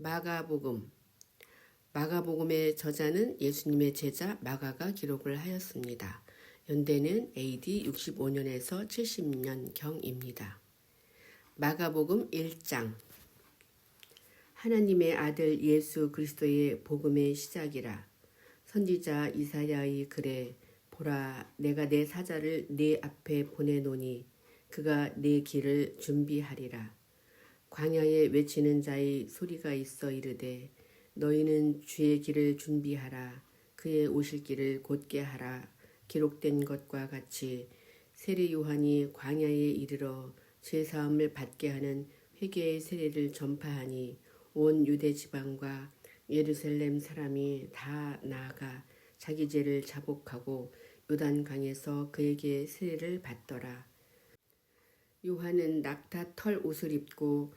마가복음. 마가복음의 저자는 예수님의 제자 마가가 기록을 하였습니다. 연대는 AD 65년에서 70년경입니다. 마가복음 1장. 하나님의 아들 예수 그리스도의 복음의 시작이라. 선지자 이사야의 글에 보라, 내가 내 사자를 네 앞에 보내노니 그가 네 길을 준비하리라. 광야에 외치는 자의 소리가 있어 이르되 너희는 주의 길을 준비하라. 그의 오실 길을 곧게 하라. 기록된 것과 같이 세례 요한이 광야에 이르러 죄사함을 받게 하는 회개의 세례를 전파하니 온 유대 지방과 예루살렘 사람이 다 나아가 자기 죄를 자복하고 요단강에서 그에게 세례를 받더라. 요한은 낙타 털 옷을 입고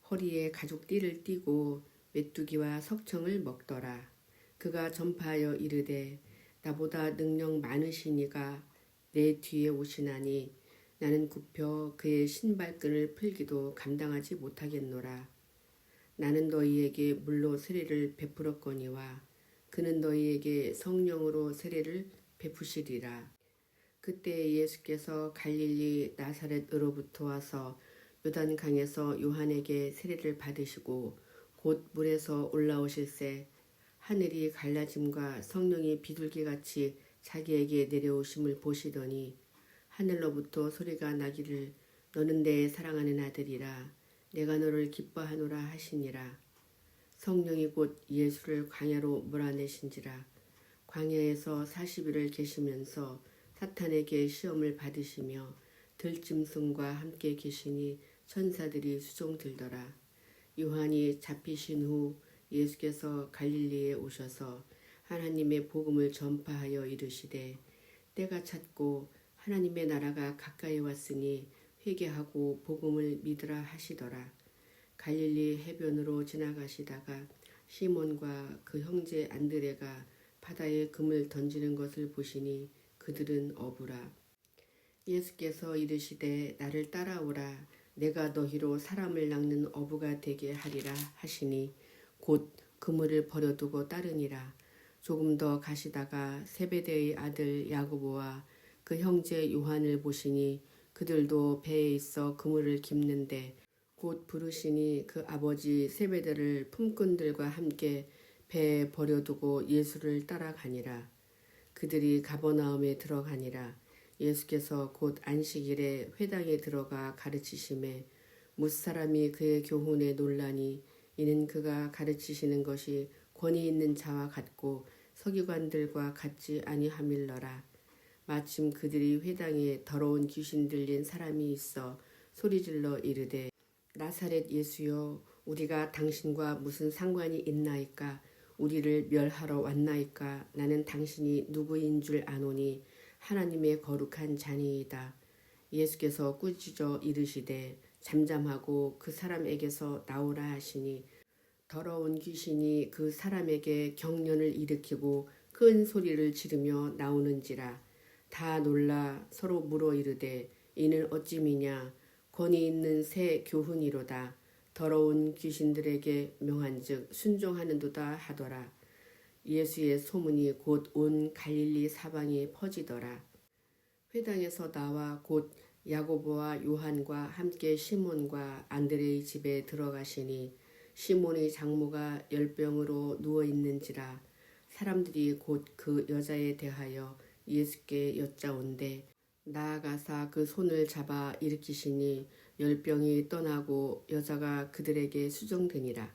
허리에 가죽띠를 띠고 메뚜기와 석청을 먹더라. 그가 전파하여 이르되 나보다 능력 많으시니가 내 뒤에 오시나니 나는 굽혀 그의 신발끈을 풀기도 감당하지 못하겠노라. 나는 너희에게 물로 세례를 베풀었거니와 그는 너희에게 성령으로 세례를 베푸시리라. 그때 예수께서 갈릴리 나사렛으로부터 와서 요단강에서 요한에게 세례를 받으시고 곧 물에서 올라오실새 하늘이 갈라짐과 성령이 비둘기같이 자기에게 내려오심을 보시더니 하늘로부터 소리가 나기를 너는 내 사랑하는 아들이라 내가 너를 기뻐하노라 하시니라. 성령이 곧 예수를 광야로 몰아내신지라. 광야에서 40일을 계시면서 사탄에게 시험을 받으시며 들짐승과 함께 계시니 천사들이 수종들더라. 요한이 잡히신 후 예수께서 갈릴리에 오셔서 하나님의 복음을 전파하여 이르시되 때가 찼고 하나님의 나라가 가까이 왔으니 회개하고 복음을 믿으라 하시더라. 갈릴리 해변으로 지나가시다가 시몬과 그 형제 안드레가 바다에 금을 던지는 것을 보시니 그들은 어부라. 예수께서 이르시되 나를 따라오라. 내가 너희로 사람을 낚는 어부가 되게 하리라 하시니 곧 그물을 버려두고 따르니라. 조금 더 가시다가 세베대의 아들 야고보와 그 형제 요한을 보시니 그들도 배에 있어 그물을 깁는데 곧 부르시니 그 아버지 세베대를 품꾼들과 함께 배에 버려두고 예수를 따라가니라. 그들이 가버나움에 들어가니라. 예수께서 곧 안식일에 회당에 들어가 가르치심에 무사람이 그의 교훈에 놀라니 이는 그가 가르치시는 것이 권위 있는 자와 같고 서기관들과 같지 아니함일러라. 마침 그들이 회당에 더러운 귀신 들린 사람이 있어 소리질러 이르되 나사렛 예수여 우리가 당신과 무슨 상관이 있나이까? 우리를 멸하러 왔나이까? 나는 당신이 누구인 줄 아노니 하나님의 거룩한 자니이다. 예수께서 꾸짖어 이르시되 잠잠하고 그 사람에게서 나오라 하시니 더러운 귀신이 그 사람에게 경련을 일으키고 큰 소리를 지르며 나오는지라. 다 놀라 서로 물어 이르되 이는 어찌미냐? 권위 있는 새 교훈이로다. 더러운 귀신들에게 명한즉 순종하는도다 하더라. 예수의 소문이 곧 온 갈릴리 사방에 퍼지더라. 회당에서 나와 곧 야고보와 요한과 함께 시몬과 안드레의 집에 들어가시니 시몬의 장모가 열병으로 누워있는지라. 사람들이 곧 그 여자에 대하여 예수께 여짜온대 나아가사 그 손을 잡아 일으키시니 열병이 떠나고 여자가 그들에게 수종되니라.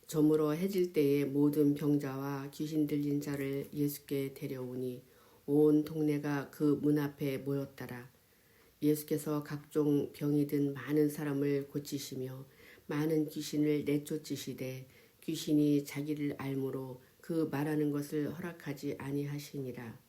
저물어 해질 때에 모든 병자와 귀신 들린 자를 예수께 데려오니 온 동네가 그 문 앞에 모였더라. 예수께서 각종 병이 든 많은 사람을 고치시며 많은 귀신을 내쫓으시되 귀신이 자기를 알므로 그 말하는 것을 허락하지 아니하시니라.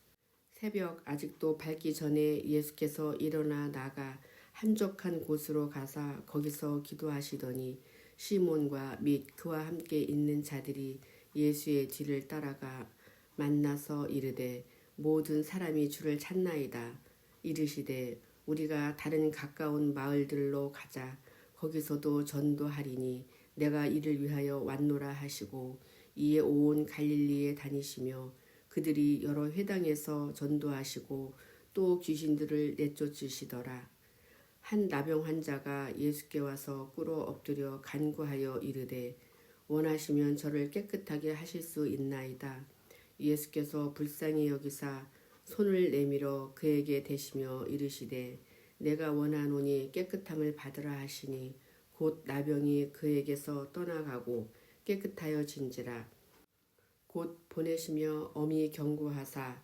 새벽 아직도 밝기 전에 예수께서 일어나 나가 한적한 곳으로 가사 거기서 기도하시더니 시몬과 및 그와 함께 있는 자들이 예수의 뒤를 따라가 만나서 이르되 모든 사람이 주를 찾나이다. 이르시되 우리가 다른 가까운 마을들로 가자. 거기서도 전도하리니 내가 이를 위하여 왔노라 하시고 이에 온 갈릴리에 다니시며 그들이 여러 회당에서 전도하시고 또 귀신들을 내쫓으시더라. 한 나병 환자가 예수께 와서 꿇어 엎드려 간구하여 이르되 원하시면 저를 깨끗하게 하실 수 있나이다. 예수께서 불쌍히 여기사 손을 내밀어 그에게 대시며 이르시되 내가 원하노니 깨끗함을 받으라 하시니 곧 나병이 그에게서 떠나가고 깨끗하여진지라. 곧 보내시며 엄히 경고하사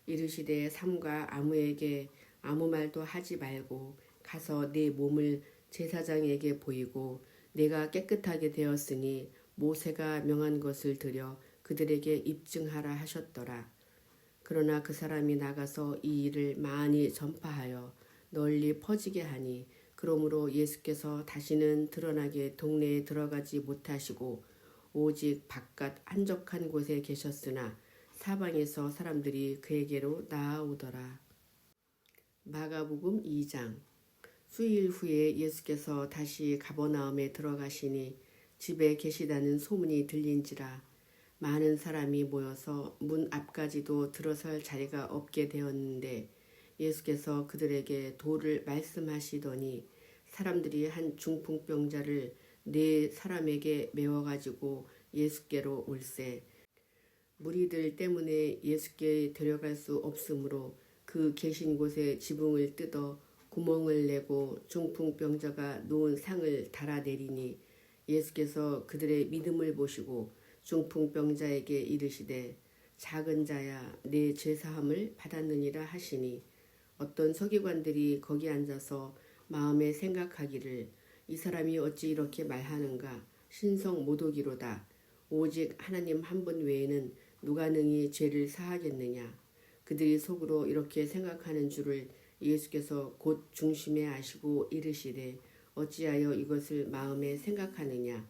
이르시되 삼가 아무에게 아무 말도 하지 말고 가서 내 몸을 제사장에게 보이고 내가 깨끗하게 되었으니 모세가 명한 것을 들여 그들에게 입증하라 하셨더라. 그러나 그 사람이 나가서 이 일을 많이 전파하여 널리 퍼지게 하니 그러므로 예수께서 다시는 드러나게 동네에 들어가지 못하시고 오직 바깥 한적한 곳에 계셨으나 사방에서 사람들이 그에게로 나아오더라. 마가복음 2장. 수일 후에 예수께서 다시 가버나움에 들어가시니 집에 계시다는 소문이 들린지라. 많은 사람이 모여서 문 앞까지도 들어설 자리가 없게 되었는데 예수께서 그들에게 도를 말씀하시더니 사람들이 한 중풍병자를 네 사람에게 메워가지고 예수께로 올세. 무리들 때문에 예수께 데려갈 수 없으므로 그 계신 곳에 지붕을 뜯어 구멍을 내고 중풍병자가 놓은 상을 달아내리니 예수께서 그들의 믿음을 보시고 중풍병자에게 이르시되 작은 자야 내 죄사함을 받았느니라 하시니 어떤 서기관들이 거기 앉아서 마음에 생각하기를 이 사람이 어찌 이렇게 말하는가 신성 모독이로다. 오직 하나님 한 분 외에는 누가 능히 죄를 사하겠느냐. 그들이 속으로 이렇게 생각하는 줄을 예수께서 곧 중심에 아시고 이르시되 어찌하여 이것을 마음에 생각하느냐.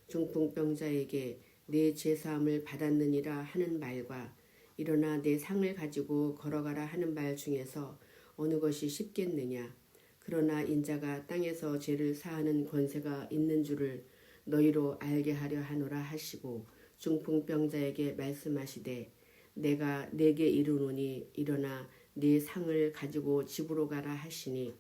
중풍병자에게 내 죄사함을 받았느니라 하는 말과 일어나 내 상을 가지고 걸어가라 하는 말 중에서 어느 것이 쉽겠느냐. 그러나 인자가 땅에서 죄를 사하는 권세가 있는 줄을 너희로 알게 하려 하노라 하시고 중풍병자에게 말씀하시되 내가 내게 이르노니 일어나 네 상을 가지고 집으로 가라 하시니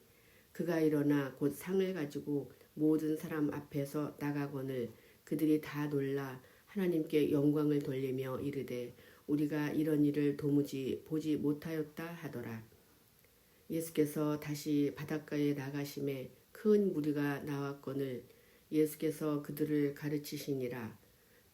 그가 일어나 곧 상을 가지고 모든 사람 앞에서 나가거늘 그들이 다 놀라 하나님께 영광을 돌리며 이르되 우리가 이런 일을 도무지 보지 못하였다 하더라. 예수께서 다시 바닷가에 나가심에 큰 무리가 나왔거늘 예수께서 그들을 가르치시니라.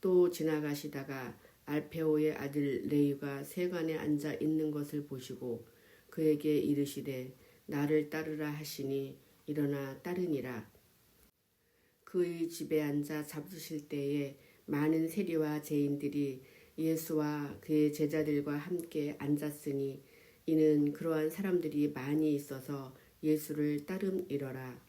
또 지나가시다가 알페오의 아들 레위가 세관에 앉아 있는 것을 보시고 그에게 이르시되 나를 따르라 하시니 일어나 따르니라. 그의 집에 앉아 잡수실 때에 많은 세리와 죄인들이 예수와 그의 제자들과 함께 앉았으니 이는 그러한 사람들이 많이 있어서 예수를 따름이러라.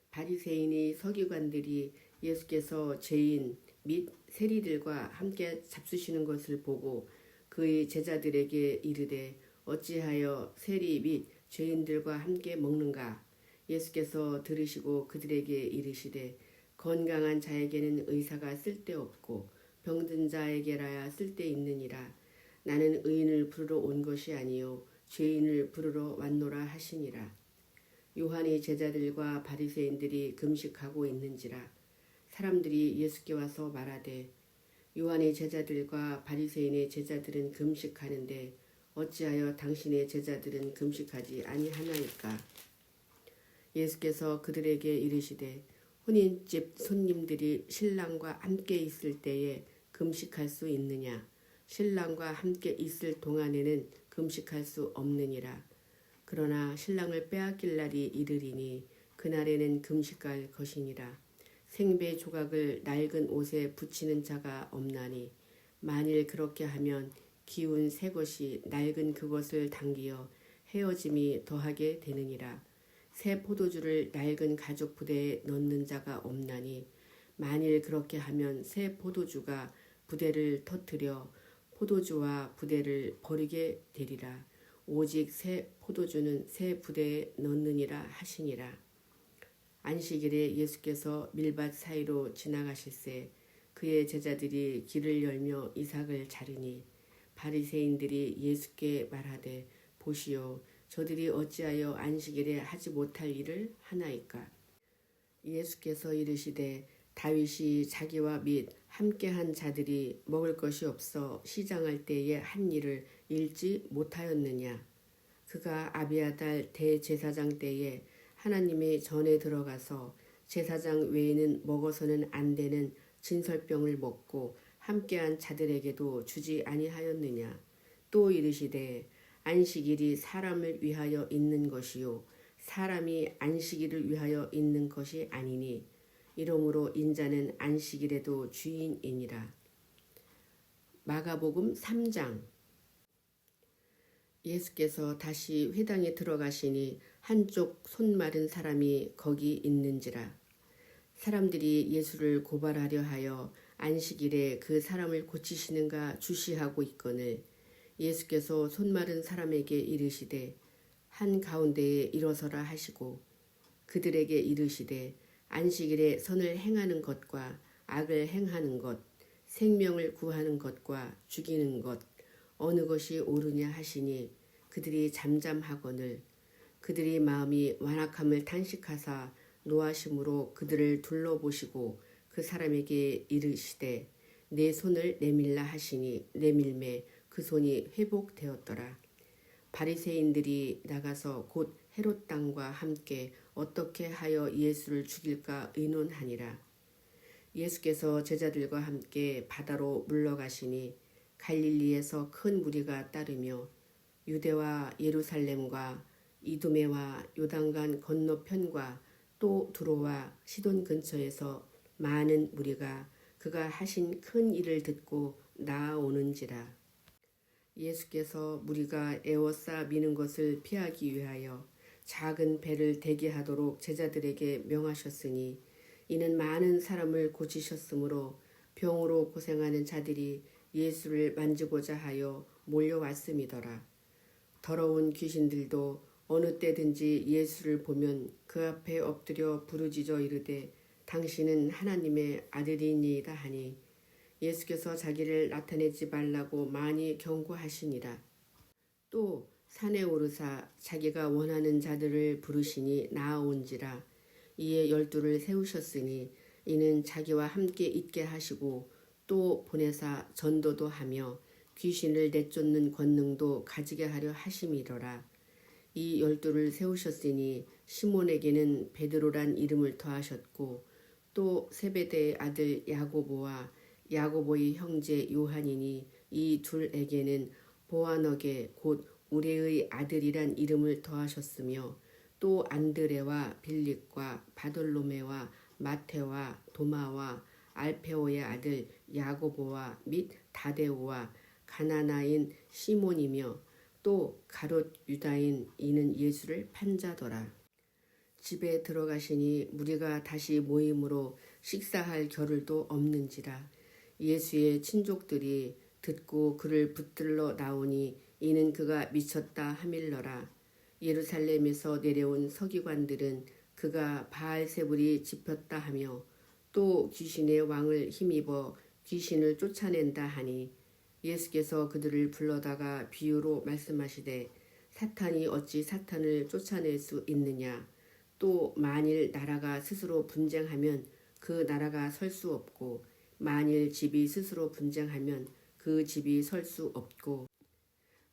바리새인의 서기관들이 예수께서 죄인 및 세리들과 함께 잡수시는 것을 보고 그의 제자들에게 이르되 어찌하여 세리 및 죄인들과 함께 먹는가. 예수께서 들으시고 그들에게 이르시되 건강한 자에게는 의사가 쓸데없고 병든 자에게라야 쓸데있느니라. 나는 의인을 부르러 온 것이 아니요 죄인을 부르러 왔노라 하시니라. 요한의 제자들과 바리새인들이 금식하고 있는지라. 사람들이 예수께 와서 말하되 요한의 제자들과 바리새인의 제자들은 금식하는데 어찌하여 당신의 제자들은 금식하지 아니하나이까. 예수께서 그들에게 이르시되 혼인집 손님들이 신랑과 함께 있을 때에 금식할 수 있느냐. 신랑과 함께 있을 동안에는 금식할 수 없느니라. 그러나 신랑을 빼앗길 날이 이르리니 그날에는 금식할 것이니라. 생배 조각을 낡은 옷에 붙이는 자가 없나니 만일 그렇게 하면 기운 새 것이 낡은 그것을 당기어 헤어짐이 더하게 되느니라. 새 포도주를 낡은 가죽 부대에 넣는 자가 없나니 만일 그렇게 하면 새 포도주가 부대를 터뜨려 포도주와 부대를 버리게 되리라. 오직 새 포도주는 새 부대에 넣느니라 하시니라. 안식일에 예수께서 밀밭 사이로 지나가실새 그의 제자들이 길을 열며 이삭을 자르니 바리새인들이 예수께 말하되 보시오 저들이 어찌하여 안식일에 하지 못할 일을 하나이까. 예수께서 이르시되 다윗이 자기와 및 함께한 자들이 먹을 것이 없어 시장할 때에 한 일을 잃지 못하였느냐. 그가 아비아달 대제사장 때에 하나님의 전에 들어가서 제사장 외에는 먹어서는 안 되는 진설병을 먹고 함께한 자들에게도 주지 아니하였느냐. 또 이르시되 안식일이 사람을 위하여 있는 것이요 사람이 안식일을 위하여 있는 것이 아니니 이러므로 인자는 안식일에도 주인이니라. 마가복음 3장. 예수께서 다시 회당에 들어가시니 한쪽 손 마른 사람이 거기 있는지라. 사람들이 예수를 고발하려 하여 안식일에 그 사람을 고치시는가 주시하고 있거늘 예수께서 손 마른 사람에게 이르시되 한 가운데에 일어서라 하시고 그들에게 이르시되 안식일에 선을 행하는 것과 악을 행하는 것, 생명을 구하는 것과 죽이는 것 어느 것이 옳으냐 하시니 그들이 잠잠하거늘 그들이 마음이 완악함을 탄식하사 노하심으로 그들을 둘러보시고 그 사람에게 이르시되 내 손을 내밀라 하시니 내밀매 그 손이 회복되었더라. 바리새인들이 나가서 곧 헤롯 당과 함께 어떻게 하여 예수를 죽일까 의논하니라. 예수께서 제자들과 함께 바다로 물러가시니 갈릴리에서 큰 무리가 따르며 유대와 예루살렘과 이두메와 요단강 건너편과 또 두로와 시돈 근처에서 많은 무리가 그가 하신 큰 일을 듣고 나아오는지라. 예수께서 무리가 에워싸 미는 것을 피하기 위하여 작은 배를 대기하도록 제자들에게 명하셨으니 이는 많은 사람을 고치셨으므로 병으로 고생하는 자들이 예수를 만지고자 하여 몰려왔음이더라. 더러운 귀신들도 어느 때든지 예수를 보면 그 앞에 엎드려 부르짖어 이르되 당신은 하나님의 아들이니이다 하니 예수께서 자기를 나타내지 말라고 많이 경고하시니라. 또 산에 오르사 자기가 원하는 자들을 부르시니 나아온지라. 이에 12를 세우셨으니 이는 자기와 함께 있게 하시고 또 보내사 전도도 하며 귀신을 내쫓는 권능도 가지게 하려 하심이더라. 이 12를 세우셨으니 시몬에게는 베드로란 이름을 더하셨고 또 세베대의 아들 야고보와 야고보의 형제 요한이니 이 둘에게는 보아너게 곧 우레의 아들이란 이름을 더하셨으며 또 안드레와 빌립과 바돌로메와 마테와 도마와 알페오의 아들 야고보와 및 다데오와 가나나인 시몬이며 또 가롯 유다인 이는 예수를 판자더라. 집에 들어가시니 무리가 다시 모임으로 식사할 겨를도 없는지라. 예수의 친족들이 듣고 그를 붙들러 나오니 이는 그가 미쳤다 하밀러라. 예루살렘에서 내려온 서기관들은 그가 바알세불이 집혔다 하며 또 귀신의 왕을 힘입어 귀신을 쫓아낸다 하니 예수께서 그들을 불러다가 비유로 말씀하시되 사탄이 어찌 사탄을 쫓아낼 수 있느냐. 또 만일 나라가 스스로 분쟁하면 그 나라가 설 수 없고 만일 집이 스스로 분쟁하면 그 집이 설 수 없고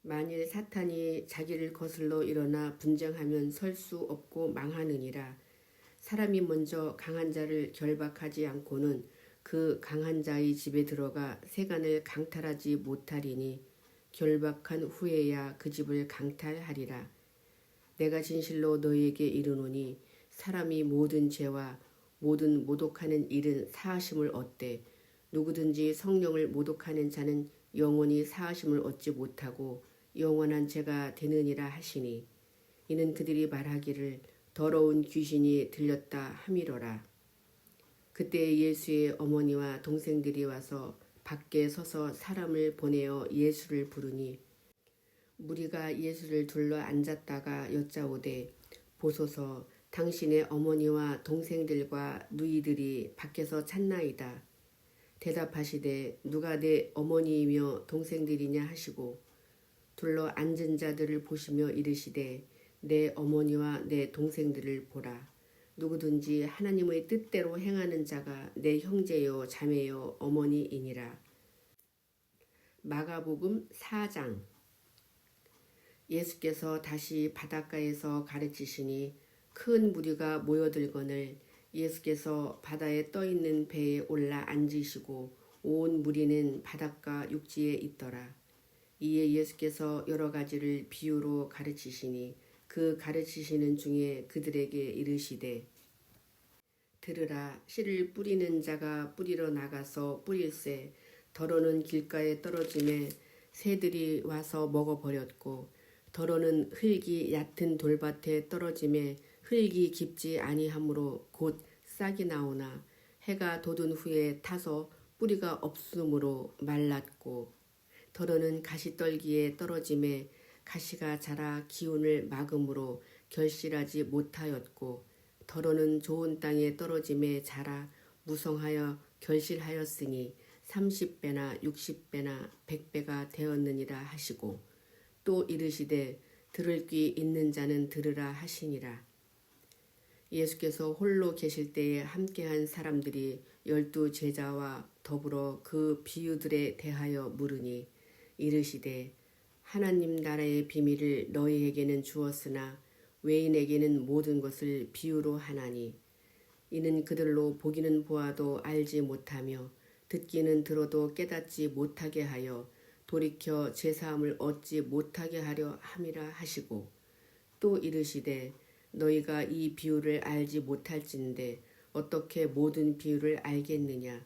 만일 사탄이 자기를 거슬러 일어나 분쟁하면 설 수 없고 망하느니라. 사람이 먼저 강한 자를 결박하지 않고는 그 강한 자의 집에 들어가 세간을 강탈하지 못하리니 결박한 후에야 그 집을 강탈하리라. 내가 진실로 너희에게 이르노니 사람이 모든 죄와 모든 모독하는 일은 사하심을 얻되 누구든지 성령을 모독하는 자는 영원히 사하심을 얻지 못하고 영원한 죄가 되느니라 하시니 이는 그들이 말하기를 더러운 귀신이 들렸다 함이로라. 그때 예수의 어머니와 동생들이 와서 밖에 서서 사람을 보내어 예수를 부르니 무리가 예수를 둘러 앉았다가 여짜오되 보소서 당신의 어머니와 동생들과 누이들이 밖에서 찾나이다. 대답하시되 누가 내 어머니이며 동생들이냐 하시고 둘러 앉은 자들을 보시며 이르시되 내 어머니와 내 동생들을 보라. 누구든지 하나님의 뜻대로 행하는 자가 내 형제요 자매요 어머니이니라. 마가복음 4장. 예수께서 다시 바닷가에서 가르치시니 큰 무리가 모여들거늘 예수께서 바다에 떠있는 배에 올라 앉으시고 온 무리는 바닷가 육지에 있더라. 이에 예수께서 여러 가지를 비유로 가르치시니 그 가르치시는 중에 그들에게 이르시되 들으라. 씨를 뿌리는 자가 뿌리러 나가서 뿌릴새 더러는 길가에 떨어짐에 새들이 와서 먹어버렸고 더러는 흙이 얕은 돌밭에 떨어짐에 흙이 깊지 아니하므로 곧 싹이 나오나 해가 돋은 후에 타서 뿌리가 없으므로 말랐고 더러는 가시떨기에 떨어짐에 가시가 자라 기운을 막음으로 결실하지 못하였고 더러는 좋은 땅에 떨어짐에 자라 무성하여 결실하였으니 30배나 60배나 100배가 되었느니라 하시고 또 이르시되 들을 귀 있는 자는 들으라 하시니라. 예수께서 홀로 계실 때에 함께한 사람들이 12 제자와 더불어 그 비유들에 대하여 물으니 이르시되 하나님 나라의 비밀을 너희에게는 주었으나 외인에게는 모든 것을 비유로 하나니 이는 그들로 보기는 보아도 알지 못하며 듣기는 들어도 깨닫지 못하게 하여 돌이켜 제사함을 얻지 못하게 하려 함이라 하시고 또 이르시되 너희가 이 비유를 알지 못할진대 어떻게 모든 비유를 알겠느냐.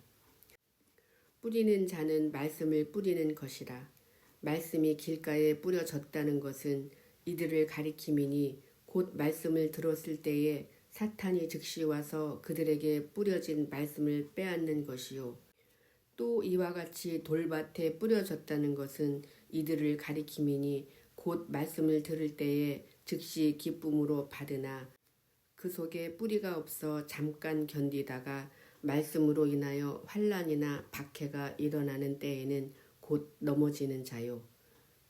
뿌리는 자는 말씀을 뿌리는 것이라. 말씀이 길가에 뿌려졌다는 것은 이들을 가리킴이니 곧 말씀을 들었을 때에 사탄이 즉시 와서 그들에게 뿌려진 말씀을 빼앗는 것이요. 또 이와 같이 돌밭에 뿌려졌다는 것은 이들을 가리킴이니 곧 말씀을 들을 때에 즉시 기쁨으로 받으나 그 속에 뿌리가 없어 잠깐 견디다가 말씀으로 인하여 환난이나 박해가 일어나는 때에는 곧 넘어지는 자요.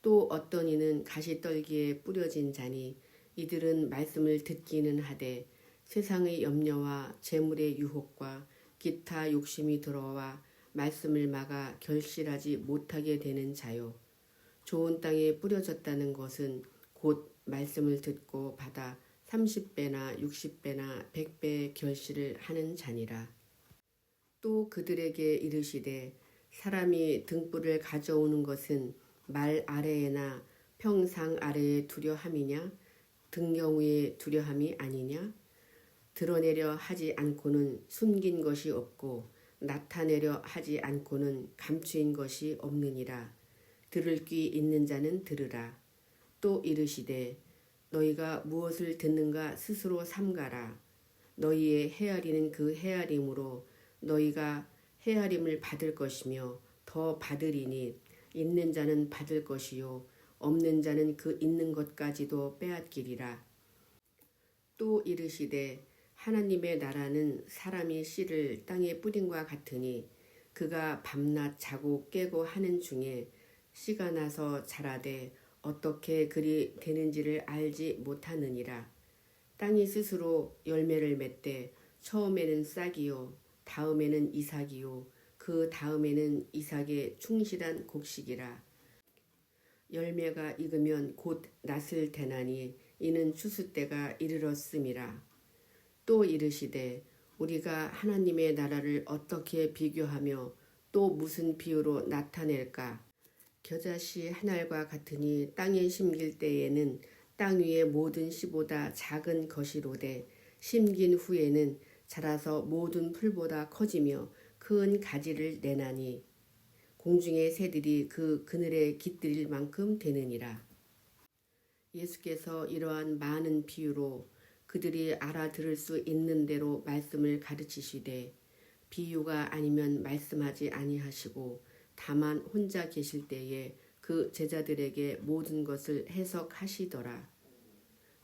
또 어떤 이는 가시떨기에 뿌려진 자니 이들은 말씀을 듣기는 하되 세상의 염려와 재물의 유혹과 기타 욕심이 들어와 말씀을 막아 결실하지 못하게 되는 자요. 좋은 땅에 뿌려졌다는 것은 곧 말씀을 듣고 받아 30배나 60배나 100배의 결실을 하는 자니라. 또 그들에게 이르시되 사람이 등불을 가져오는 것은 말 아래에나 평상 아래에 두려 함이냐 등경 위에 두려 함이 아니냐. 드러내려 하지 않고는 숨긴 것이 없고 나타내려 하지 않고는 감추인 것이 없느니라. 들을 귀 있는 자는 들으라. 또 이르시되 너희가 무엇을 듣는가 스스로 삼가라. 너희의 헤아리는 그 헤아림으로 너희가 헤아림을 받을 것이며 더 받으리니 있는 자는 받을 것이요 없는 자는 그 있는 것까지도 빼앗기리라. 또 이르시되 하나님의 나라는 사람이 씨를 땅에 뿌린과 같으니 그가 밤낮 자고 깨고 하는 중에 씨가 나서 자라되 어떻게 그리 되는지를 알지 못하느니라. 땅이 스스로 열매를 맺되 처음에는 싹이요 다음에는 이삭이요 그 다음에는 이삭의 충실한 곡식이라. 열매가 익으면 곧 낫을 대나니 이는 추수 때가 이르렀음이라. 또 이르시되 우리가 하나님의 나라를 어떻게 비교하며 또 무슨 비유로 나타낼까. 겨자씨 한 알과 같으니 땅에 심길 때에는 땅 위의 모든 씨보다 작은 것이로되 심긴 후에는 자라서 모든 풀보다 커지며 큰 가지를 내나니 공중의 새들이 그 그늘에 깃들일 만큼 되느니라. 예수께서 이러한 많은 비유로 그들이 알아들을 수 있는 대로 말씀을 가르치시되 비유가 아니면 말씀하지 아니하시고 다만 혼자 계실 때에 그 제자들에게 모든 것을 해석하시더라.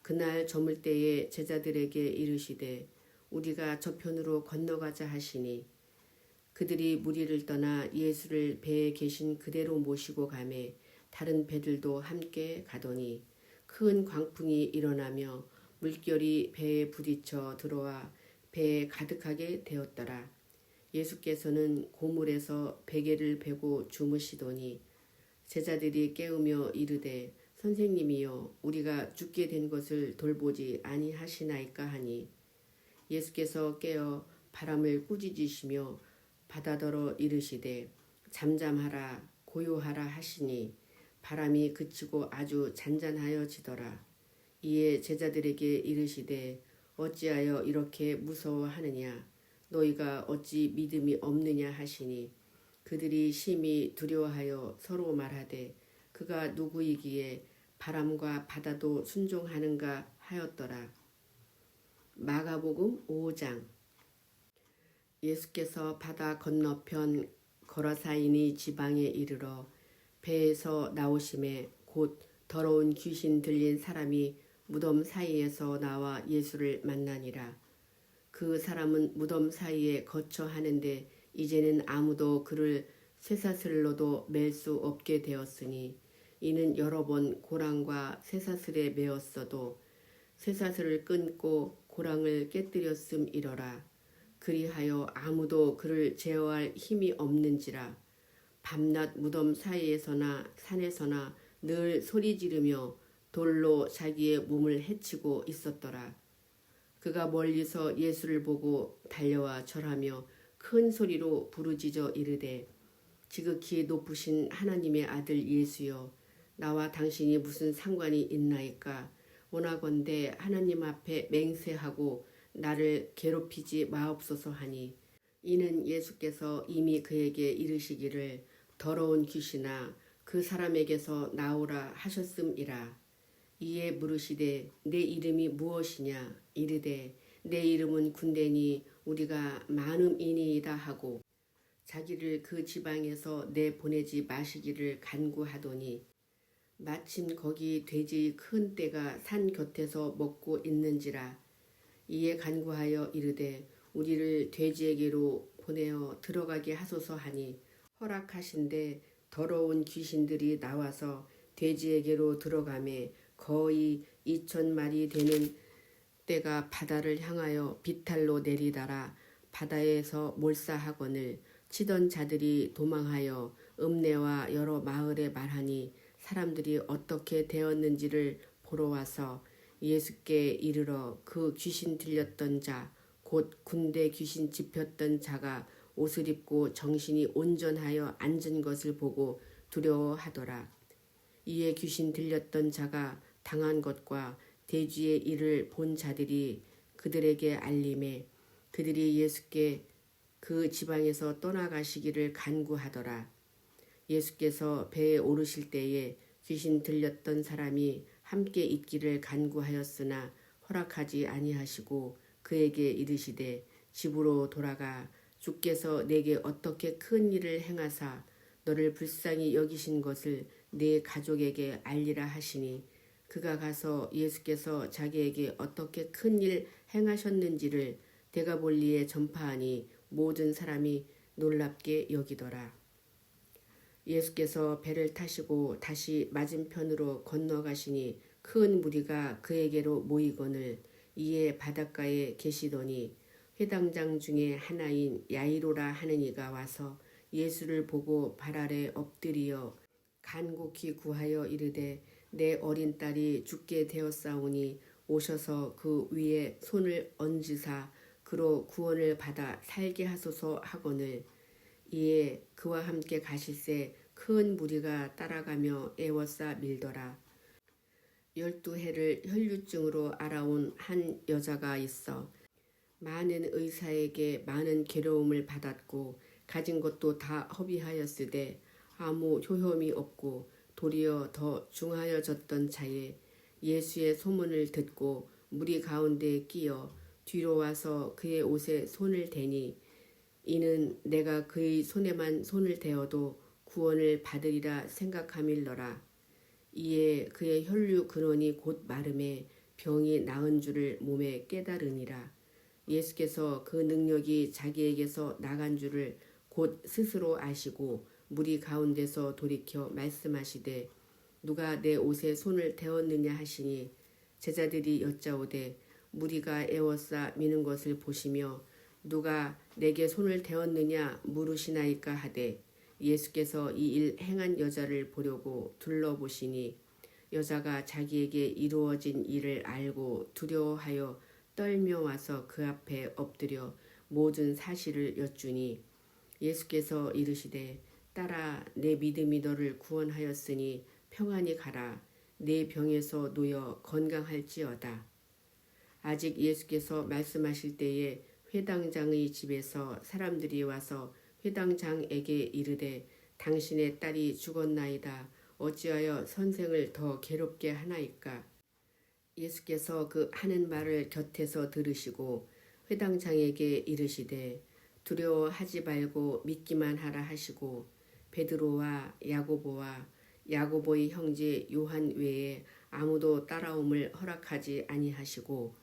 그날 저물 때에 제자들에게 이르시되 우리가 저편으로 건너가자 하시니 그들이 무리를 떠나 예수를 배에 계신 그대로 모시고 가매 다른 배들도 함께 가더니 큰 광풍이 일어나며 물결이 배에 부딪혀 들어와 배에 가득하게 되었더라. 예수께서는 고물에서 베개를 베고 주무시더니 제자들이 깨우며 이르되 선생님이여 우리가 죽게 된 것을 돌보지 아니하시나이까 하니 예수께서 깨어 바람을 꾸짖으시며 바다더러 이르시되 잠잠하라 고요하라 하시니 바람이 그치고 아주 잔잔하여지더라. 이에 제자들에게 이르시되 어찌하여 이렇게 무서워하느냐 너희가 어찌 믿음이 없느냐 하시니 그들이 심히 두려워하여 서로 말하되 그가 누구이기에 바람과 바다도 순종하는가 하였더라. 마가복음 5장. 예수께서 바다 건너편 거라사이니 지방에 이르러 배에서 나오심에 곧 더러운 귀신 들린 사람이 무덤 사이에서 나와 예수를 만나니라. 그 사람은 무덤 사이에 거처 하는데 이제는 아무도 그를 쇠사슬로도 맬 수 없게 되었으니 이는 여러 번 고랑과 쇠사슬에 매었어도 쇠사슬을 끊고 고랑을 깨뜨렸음이러라. 그리하여 아무도 그를 제어할 힘이 없는지라. 밤낮 무덤 사이에서나 산에서나 늘 소리 지르며 돌로 자기의 몸을 해치고 있었더라. 그가 멀리서 예수를 보고 달려와 절하며 큰 소리로 부르짖어 이르되 지극히 높으신 하나님의 아들 예수여 나와 당신이 무슨 상관이 있나이까. 원하건대 하나님 앞에 맹세하고 나를 괴롭히지 마옵소서 하니 이는 예수께서 이미 그에게 이르시기를 더러운 귀신아 그 사람에게서 나오라 하셨음이라. 이에 물으시되 내 이름이 무엇이냐 이르되 내 이름은 군대니 우리가 많음이니이다 하고 자기를 그 지방에서 내보내지 마시기를 간구하더니 마침 거기 돼지 큰 떼가 산 곁에서 먹고 있는지라. 이에 간구하여 이르되 우리를 돼지에게로 보내어 들어가게 하소서 하니 허락하신데 더러운 귀신들이 나와서 돼지에게로 들어가매 거의 2,000마리 되는 떼가 바다를 향하여 비탈로 내리다라 바다에서 몰사하거늘 치던 자들이 도망하여 읍내와 여러 마을에 말하니 사람들이 어떻게 되었는지를 보러 와서 예수께 이르러 그 귀신 들렸던 자 곧 군대 귀신 집혔던 자가 옷을 입고 정신이 온전하여 앉은 것을 보고 두려워하더라. 이에 귀신 들렸던 자가 당한 것과 돼지의 일을 본 자들이 그들에게 알림해 그들이 예수께 그 지방에서 떠나가시기를 간구하더라. 예수께서 배에 오르실 때에 귀신 들렸던 사람이 함께 있기를 간구하였으나 허락하지 아니하시고 그에게 이르시되 집으로 돌아가 주께서 내게 어떻게 큰 일을 행하사 너를 불쌍히 여기신 것을 네 가족에게 알리라 하시니 그가 가서 예수께서 자기에게 어떻게 큰 일 행하셨는지를 데가볼리에 전파하니 모든 사람이 놀랍게 여기더라. 예수께서 배를 타시고 다시 맞은편으로 건너가시니 큰 무리가 그에게로 모이거늘 이에 바닷가에 계시더니 회당장 중에 하나인 야이로라 하는 이가 와서 예수를 보고 발 아래 엎드리어 간곡히 구하여 이르되 내 어린 딸이 죽게 되었사오니 오셔서 그 위에 손을 얹으사 그로 구원을 받아 살게 하소서 하거늘 이에 그와 함께 가실새 큰 무리가 따라가며 애워싸 밀더라. 12해를 혈류증으로 알아온 한 여자가 있어 많은 의사에게 많은 괴로움을 받았고 가진 것도 다 허비하였으되 아무 효험이 없고 도리어 더 중하여졌던 차에 예수의 소문을 듣고 무리 가운데에 끼어 뒤로 와서 그의 옷에 손을 대니 이는 내가 그의 손에만 손을 대어도 구원을 받으리라 생각함일러라. 이에 그의 혈류 근원이 곧 마름에 병이 나은 줄을 몸에 깨달으니라. 예수께서 그 능력이 자기에게서 나간 줄을 곧 스스로 아시고 무리 가운데서 돌이켜 말씀하시되 누가 내 옷에 손을 대었느냐 하시니 제자들이 여짜오되 무리가 애워싸 미는 것을 보시며 누가 내게 손을 대었느냐 물으시나이까 하되 예수께서 이 일 행한 여자를 보려고 둘러보시니 여자가 자기에게 이루어진 일을 알고 두려워하여 떨며 와서 그 앞에 엎드려 모든 사실을 여쭈니 예수께서 이르시되 딸아 내 믿음이 너를 구원하였으니 평안히 가라 내 병에서 놓여 건강할지어다. 아직 예수께서 말씀하실 때에 회당장의 집에서 사람들이 와서 회당장에게 이르되 당신의 딸이 죽었나이다. 어찌하여 선생을 더 괴롭게 하나이까? 예수께서 그 하는 말을 곁에서 들으시고 회당장에게 이르시되 두려워하지 말고 믿기만 하라 하시고 베드로와 야고보와 야고보의 형제 요한 외에 아무도 따라옴을 허락하지 아니하시고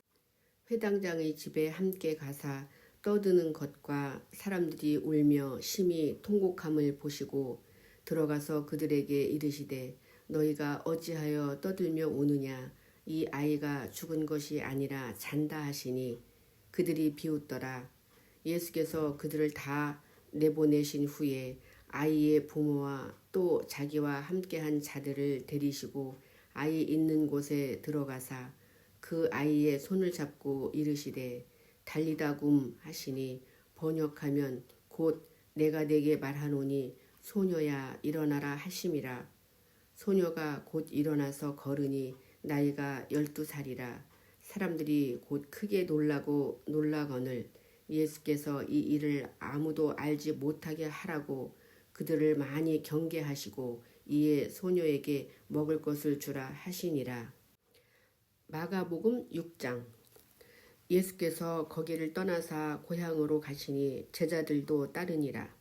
회당장의 집에 함께 가사 떠드는 것과 사람들이 울며 심히 통곡함을 보시고 들어가서 그들에게 이르시되 너희가 어찌하여 떠들며 우느냐 이 아이가 죽은 것이 아니라 잔다 하시니 그들이 비웃더라. 예수께서 그들을 다 내보내신 후에 아이의 부모와 또 자기와 함께한 자들을 데리시고 아이 있는 곳에 들어가사 그 아이의 손을 잡고 이르시되 달리다굼 하시니 번역하면 곧 내가 네게 말하노니 소녀야 일어나라 하심이라. 소녀가 곧 일어나서 걸으니 나이가 12살이라. 사람들이 곧 크게 놀라고 놀라거늘 예수께서 이 일을 아무도 알지 못하게 하라고 그들을 많이 경계하시고 이에 소녀에게 먹을 것을 주라 하시니라. 마가복음 6장. 예수께서 거기를 떠나사 고향으로 가시니 제자들도 따르니라.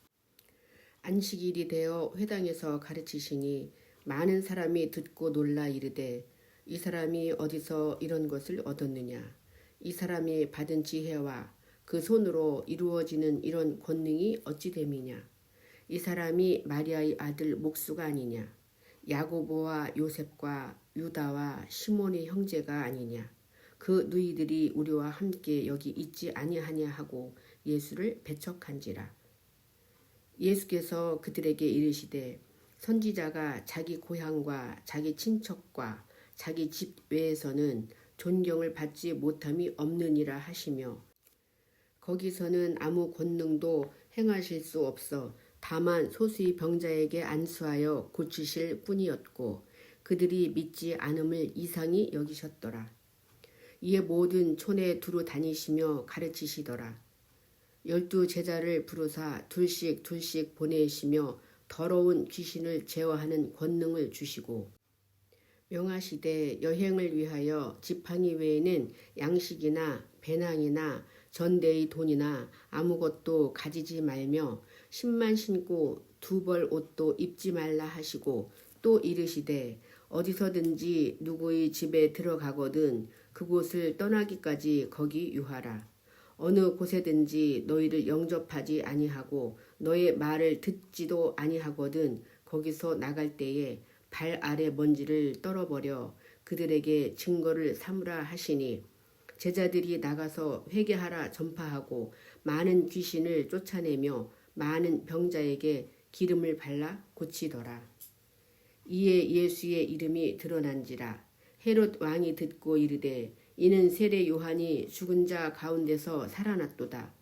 안식일이 되어 회당에서 가르치시니 많은 사람이 듣고 놀라 이르되 이 사람이 어디서 이런 것을 얻었느냐? 이 사람이 받은 지혜와 그 손으로 이루어지는 이런 권능이 어찌 됨이냐? 이 사람이 마리아의 아들 목수가 아니냐? 야고보와 요셉과 유다와 시몬의 형제가 아니냐? 그 누이들이 우리와 함께 여기 있지 아니하냐 하고 예수를 배척한지라. 예수께서 그들에게 이르시되 선지자가 자기 고향과 자기 친척과 자기 집 외에서는 존경을 받지 못함이 없느니라 하시며 거기서는 아무 권능도 행하실 수 없어 다만 소수의 병자에게 안수하여 고치실 뿐이었고 그들이 믿지 않음을 이상히 여기셨더라. 이에 모든 촌에 두루 다니시며 가르치시더라. 12 제자를 부르사 둘씩 보내시며 더러운 귀신을 제어하는 권능을 주시고 명하시되 여행을 위하여 지팡이 외에는 양식이나 배낭이나 전대의 돈이나 아무것도 가지지 말며 신만 신고 2벌 옷도 입지 말라 하시고 또 이르시되 어디서든지 누구의 집에 들어가거든 그곳을 떠나기까지 거기 유하라. 어느 곳에든지 너희를 영접하지 아니하고 너의 말을 듣지도 아니하거든 거기서 나갈 때에 발 아래 먼지를 떨어버려 그들에게 증거를 삼으라 하시니 제자들이 나가서 회개하라 전파하고 많은 귀신을 쫓아내며 많은 병자에게 기름을 발라 고치더라. 이에 예수의 이름이 드러난지라. 헤롯 왕이 듣고 이르되 이는 세례 요한이 죽은 자 가운데서 살아났도다.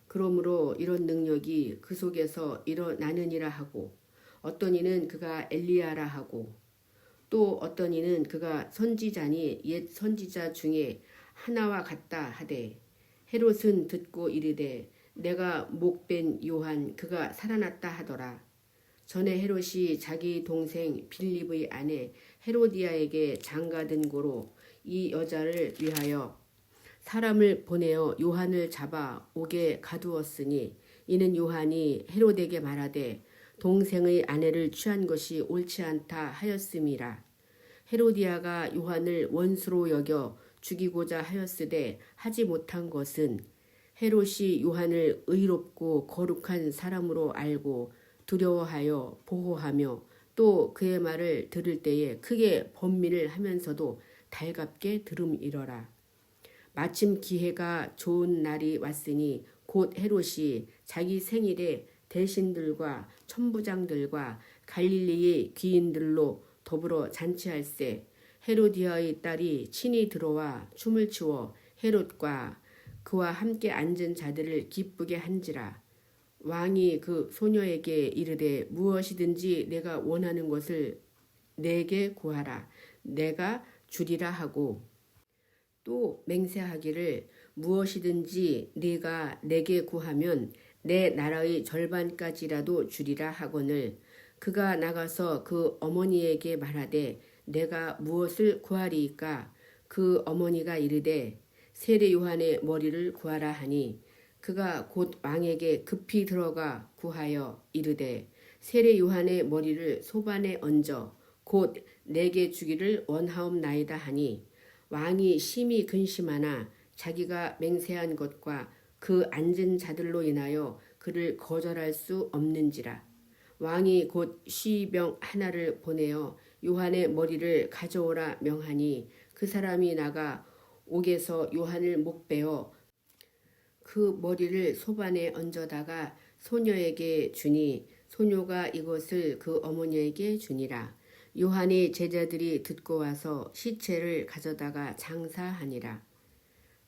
그러므로 이런 능력이 그 속에서 일어나느니라 하고 어떤 이는 그가 엘리야라 하고 또 어떤 이는 그가 선지자니 옛 선지자 중에 하나와 같다 하되 헤롯은 듣고 이르되 내가 목벤 요한 그가 살아났다 하더라. 전에 헤롯이 자기 동생 빌립의 아내 헤로디아에게 장가든 고로 이 여자를 위하여 사람을 보내어 요한을 잡아 옥에 가두었으니 이는 요한이 헤롯에게 말하되 동생의 아내를 취한 것이 옳지 않다 하였음이라. 헤로디아가 요한을 원수로 여겨 죽이고자 하였으되 하지 못한 것은 헤롯이 요한을 의롭고 거룩한 사람으로 알고 두려워하여 보호하며 또 그의 말을 들을 때에 크게 번민을 하면서도 달갑게 들음이러라. 마침 기회가 좋은 날이 왔으니 곧 헤롯이 자기 생일에 대신들과 천부장들과 갈릴리의 귀인들로 더불어 잔치할세 헤로디아의 딸이 친히 들어와 춤을 추어 헤롯과 그와 함께 앉은 자들을 기쁘게 한지라. 왕이 그 소녀에게 이르되 무엇이든지 내가 원하는 것을 내게 구하라. 내가 주리라 하고 또 맹세하기를 무엇이든지 네가 내게 구하면 내 나라의 절반까지라도 주리라 하거늘 그가 나가서 그 어머니에게 말하되 내가 무엇을 구하리이까 그 어머니가 이르되 세례 요한의 머리를 구하라 하니 그가 곧 왕에게 급히 들어가 구하여 이르되 세례 요한의 머리를 소반에 얹어 곧 내게 주기를 원하옵나이다 하니 왕이 심히 근심하나 자기가 맹세한 것과 그 앉은 자들로 인하여 그를 거절할 수 없는지라. 왕이 곧 시병 하나를 보내어 요한의 머리를 가져오라 명하니 그 사람이 나가 옥에서 요한을 목베어 그 머리를 소반에 얹어다가 소녀에게 주니 소녀가 이것을 그 어머니에게 주니라. 요한의 제자들이 듣고 와서 시체를 가져다가 장사하니라.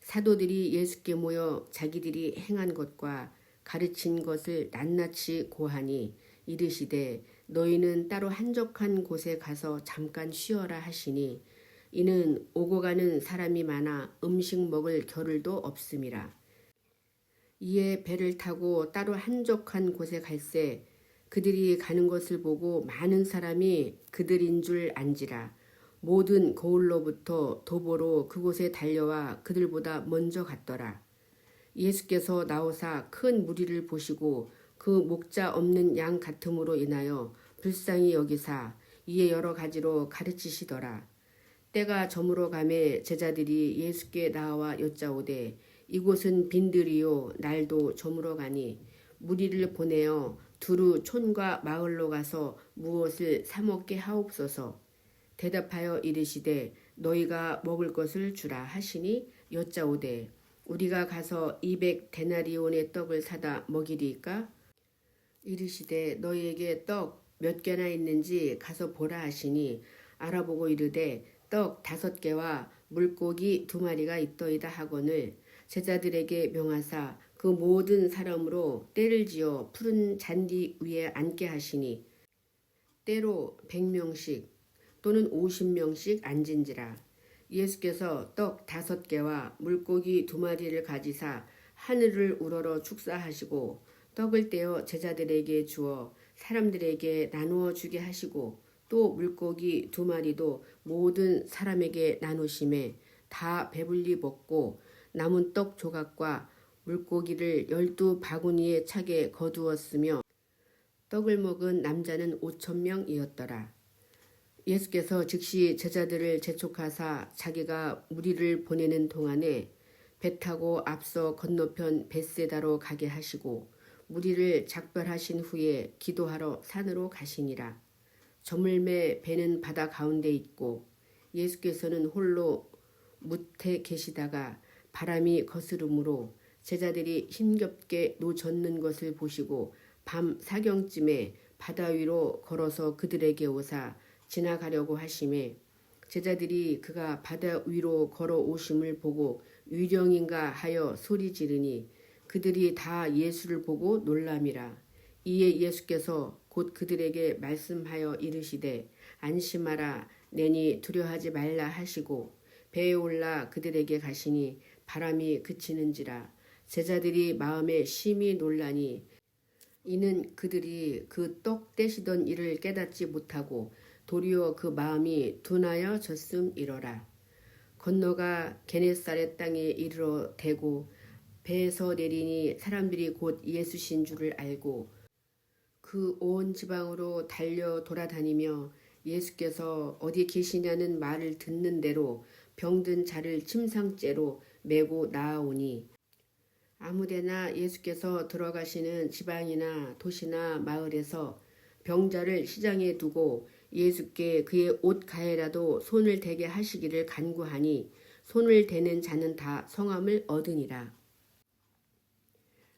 사도들이 예수께 모여 자기들이 행한 것과 가르친 것을 낱낱이 고하니 이르시되 너희는 따로 한적한 곳에 가서 잠깐 쉬어라 하시니 이는 오고 가는 사람이 많아 음식 먹을 겨를도 없음이라. 이에 배를 타고 따로 한적한 곳에 갈새 그들이 가는 것을 보고 많은 사람이 그들인 줄 안지라. 모든 거울로부터 도보로 그곳에 달려와 그들보다 먼저 갔더라. 예수께서 나오사 큰 무리를 보시고 그 목자 없는 양 같음으로 인하여 불쌍히 여기사 이에 여러 가지로 가르치시더라. 때가 저물어 가매 제자들이 예수께 나와 여짜오되 이곳은 빈들이요 날도 저물어 가니 무리를 보내어 두루 촌과 마을로 가서 무엇을 사 먹게 하옵소서. 대답하여 이르시되 너희가 먹을 것을 주라 하시니 여짜오되 우리가 가서 200데나리온의 떡을 사다 먹이리까? 이르시되 너희에게 떡 몇 개나 있는지 가서 보라 하시니 알아보고 이르되 떡 5개와 물고기 2마리가 있더이다 하거늘 제자들에게 명하사 그 모든 사람으로 떼를 지어 푸른 잔디 위에 앉게 하시니 때로 100명씩 또는 50명씩 앉은지라. 예수께서 떡 5개와 물고기 2마리를 가지사 하늘을 우러러 축사하시고 떡을 떼어 제자들에게 주어 사람들에게 나누어 주게 하시고 또 물고기 2마리도 모든 사람에게 나누심에 다 배불리 먹고 남은 떡 조각과 물고기를 12바구니에 차게 거두었으며 떡을 먹은 남자는 5,000명이었더라. 예수께서 즉시 제자들을 재촉하사 자기가 무리를 보내는 동안에 배 타고 앞서 건너편 벳세다로 가게 하시고 무리를 작별하신 후에 기도하러 산으로 가시니라. 저물매 배는 바다 가운데 있고 예수께서는 홀로 뭇에 계시다가 바람이 거스름으로 제자들이 힘겹게 노젓는 것을 보시고 밤 사경쯤에 바다 위로 걸어서 그들에게 오사 지나가려고 하심에 제자들이 그가 바다 위로 걸어오심을 보고 유령인가 하여 소리 지르니 그들이 다 예수를 보고 놀람이라. 이에 예수께서 곧 그들에게 말씀하여 이르시되 안심하라 내니 두려워하지 말라 하시고 배에 올라 그들에게 가시니 바람이 그치는지라. 제자들이 마음에 심히 놀라니 이는 그들이 그 떡 떼시던 일을 깨닫지 못하고 도리어 그 마음이 둔하여 졌음이러라. 건너가 게네사렛 땅에 이르러 대고 배에서 내리니 사람들이 곧 예수신 줄을 알고 그 온 지방으로 달려 돌아다니며 예수께서 어디 계시냐는 말을 듣는 대로 병든 자를 침상째로 메고 나아오니 아무데나 예수께서 들어가시는 지방이나 도시나 마을에서 병자를 시장에 두고 예수께 그의 옷 가에라도 손을 대게 하시기를 간구하니 손을 대는 자는 다 성함을 얻으니라.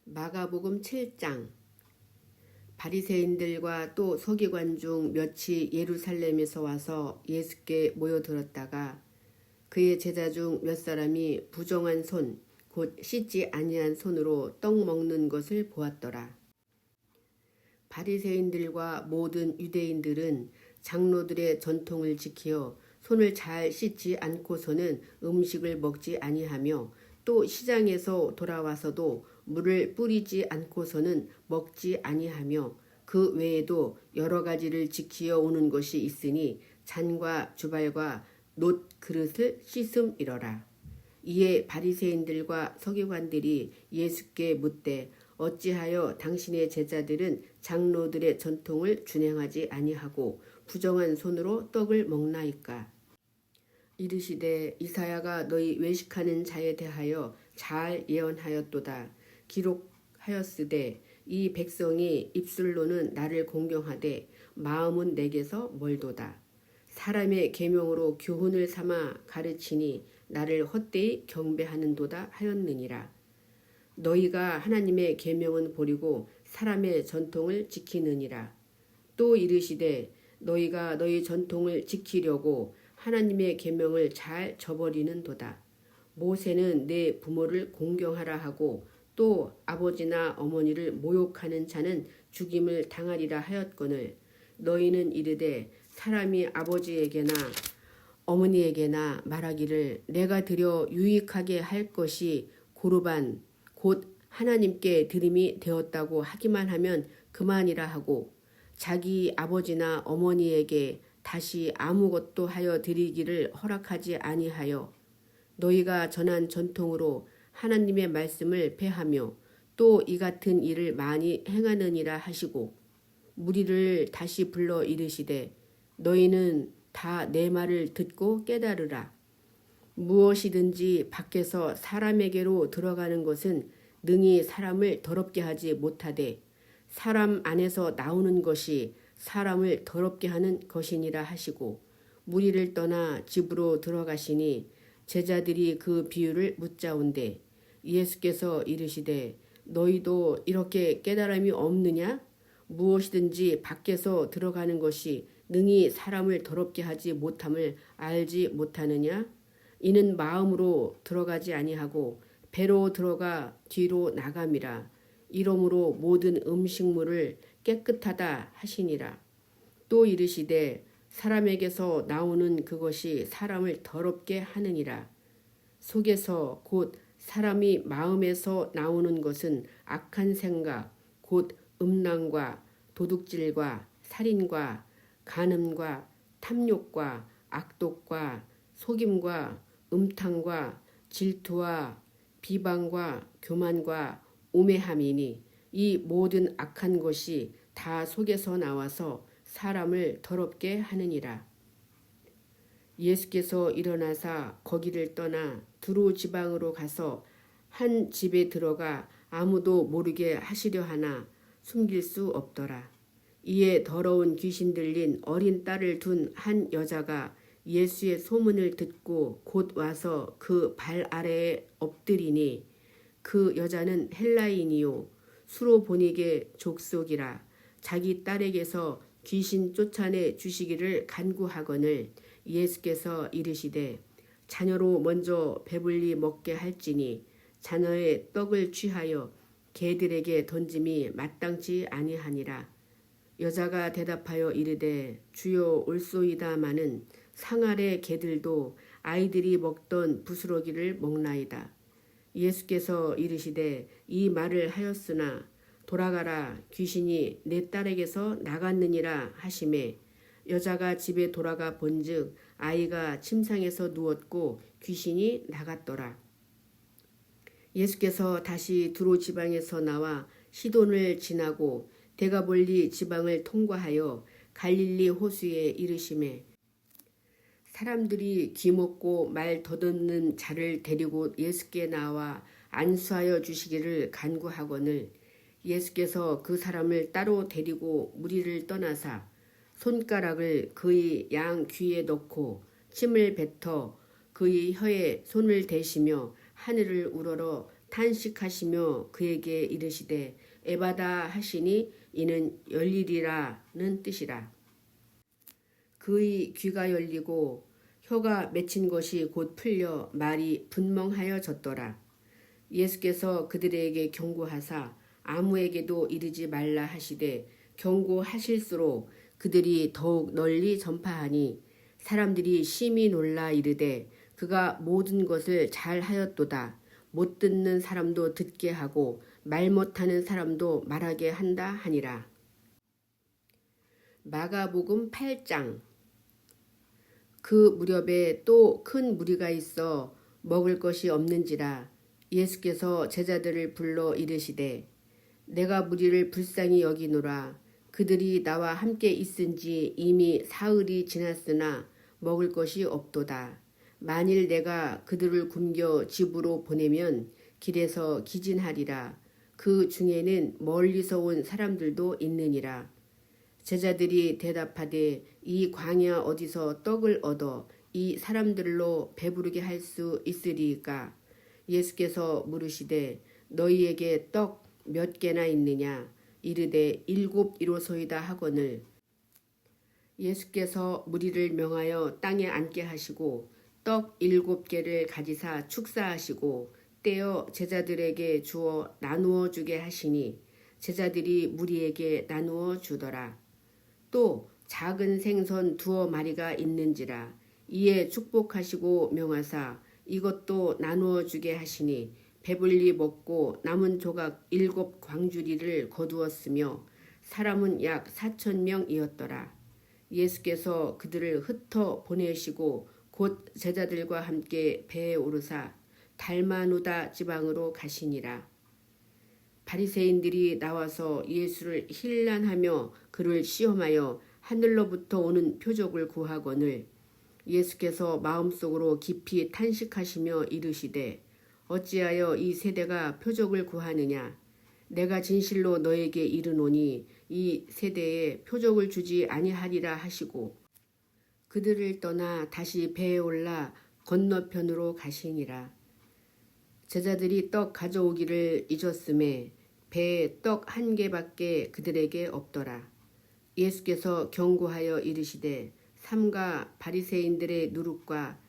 마가복음 7장. 바리새인들과 또 서기관 중 몇이 예루살렘에서 와서 예수께 모여들었다가 그의 제자 중 몇 사람이 부정한 손, 곧 씻지 아니한 손으로 떡 먹는 것을 보았더라. 바리새인들과 모든 유대인들은 장로들의 전통을 지키어 손을 잘 씻지 않고서는 음식을 먹지 아니하며 또 시장에서 돌아와서도 물을 뿌리지 않고서는 먹지 아니하며 그 외에도 여러 가지를 지키어 오는 것이 있으니 잔과 주발과 놋 그릇을 씻음이러라. 이에 바리새인들과 서기관들이 예수께 묻되 어찌하여 당신의 제자들은 장로들의 전통을 준행하지 아니하고 부정한 손으로 떡을 먹나이까? 이르시되 이사야가 너희 외식하는 자에 대하여 잘 예언하였도다. 기록하였으되 이 백성이 입술로는 나를 공경하되 마음은 내게서 멀도다. 사람의 계명으로 교훈을 삼아 가르치니 나를 헛되이 경배하는도다 하였느니라. 너희가 하나님의 계명은 버리고 사람의 전통을 지키느니라. 또 이르시되 너희가 너희 전통을 지키려고 하나님의 계명을 잘 저버리는도다. 모세는 내 부모를 공경하라 하고 또 아버지나 어머니를 모욕하는 자는 죽임을 당하리라 하였거늘 너희는 이르되 사람이 아버지에게나 어머니에게나 말하기를 내가 드려 유익하게 할 것이 고르반 곧 하나님께 드림이 되었다고 하기만 하면 그만이라 하고 자기 아버지나 어머니에게 다시 아무것도 하여 드리기를 허락하지 아니하여 너희가 전한 전통으로 하나님의 말씀을 폐하며 또 이 같은 일을 많이 행하느니라 하시고 무리를 다시 불러 이르시되 너희는 다 내 말을 듣고 깨달으라. 무엇이든지 밖에서 사람에게로 들어가는 것은 능히 사람을 더럽게 하지 못하되 사람 안에서 나오는 것이 사람을 더럽게 하는 것이니라 하시고 무리를 떠나 집으로 들어가시니 제자들이 그 비유를 묻자온대 예수께서 이르시되 너희도 이렇게 깨달음이 없느냐? 무엇이든지 밖에서 들어가는 것이 능히 사람을 더럽게 하지 못함을 알지 못하느냐? 이는 마음으로 들어가지 아니하고 배로 들어가 뒤로 나감이라. 이러므로 모든 음식물을 깨끗하다 하시니라. 또 이르시되 사람에게서 나오는 그것이 사람을 더럽게 하느니라. 속에서 곧 사람이 마음에서 나오는 것은 악한 생각 곧 음란과 도둑질과 살인과 간음과 탐욕과 악독과 속임과 음탕과 질투와 비방과 교만과 우매함이니 이 모든 악한 것이 다 속에서 나와서 사람을 더럽게 하느니라. 예수께서 일어나사 거기를 떠나 두로 지방으로 가서 한 집에 들어가 아무도 모르게 하시려 하나 숨길 수 없더라. 이에 더러운 귀신 들린 어린 딸을 둔 한 여자가 예수의 소문을 듣고 곧 와서 그 발 아래에 엎드리니 그 여자는 헬라인이요 수로보니게 족속이라. 자기 딸에게서 귀신 쫓아내 주시기를 간구하거늘 예수께서 이르시되 자녀로 먼저 배불리 먹게 할지니 자녀의 떡을 취하여 개들에게 던짐이 마땅치 아니하니라. 여자가 대답하여 이르되 주여 올소이다마는 상 아래 개들도 아이들이 먹던 부스러기를 먹나이다. 예수께서 이르시되 이 말을 하였으나 돌아가라 귀신이 내 딸에게서 나갔느니라 하시매 여자가 집에 돌아가 본즉 아이가 침상에서 누웠고 귀신이 나갔더라. 예수께서 다시 두로 지방에서 나와 시돈을 지나고 데가볼리 지방을 통과하여 갈릴리 호수에 이르시매 사람들이 귀먹고 말 더듬는 자를 데리고 예수께 나와 안수하여 주시기를 간구하거늘 예수께서 그 사람을 따로 데리고 무리를 떠나사 손가락을 그의 양 귀에 넣고 침을 뱉어 그의 혀에 손을 대시며 하늘을 우러러 탄식하시며 그에게 이르시되 에바다 하시니 이는 열리리라는 뜻이라. 그의 귀가 열리고 혀가 맺힌 것이 곧 풀려 말이 분멍하여졌더라. 예수께서 그들에게 경고하사 아무에게도 이르지 말라 하시되 경고하실수록 그들이 더욱 널리 전파하니 사람들이 심히 놀라 이르되 그가 모든 것을 잘 하였도다. 못 듣는 사람도 듣게 하고 말 못하는 사람도 말하게 한다 하니라. 마가복음 8장. 그 무렵에 또 큰 무리가 있어 먹을 것이 없는지라 예수께서 제자들을 불러 이르시되 내가 무리를 불쌍히 여기노라. 그들이 나와 함께 있은지 이미 사흘이 지났으나 먹을 것이 없도다. 만일 내가 그들을 굶겨 집으로 보내면 길에서 기진하리라. 그 중에는 멀리서 온 사람들도 있느니라. 제자들이 대답하되 이 광야 어디서 떡을 얻어 이 사람들로 배부르게 할 수 있으리까? 예수께서 물으시되 너희에게 떡 몇 개나 있느냐? 이르되 7이로소이다 하거늘 예수께서 무리를 명하여 땅에 앉게 하시고 떡 7개를 가지사 축사하시고 떼어 제자들에게 주어 나누어 주게 하시니 제자들이 무리에게 나누어 주더라. 또 작은 생선 2마리가 있는지라 이에 축복하시고 명하사 이것도 나누어 주게 하시니 배불리 먹고 남은 조각 7광주리를 거두었으며 사람은 약 4,000명이었더라. 예수께서 그들을 흩어 보내시고 곧 제자들과 함께 배에 오르사 달마누다 지방으로 가시니라. 바리새인들이 나와서 예수를 힐난하며 그를 시험하여 하늘로부터 오는 표적을 구하거늘 예수께서 마음속으로 깊이 탄식하시며 이르시되 어찌하여 이 세대가 표적을 구하느냐? 내가 진실로 너에게 이르노니 이 세대에 표적을 주지 아니하리라 하시고 그들을 떠나 다시 배에 올라 건너편으로 가시니라. 제자들이 떡 가져오기를 잊었음에 배에 떡 1개밖에 그들에게 없더라. 예수께서 경고하여 이르시되 삼가 바리새인들의 누룩과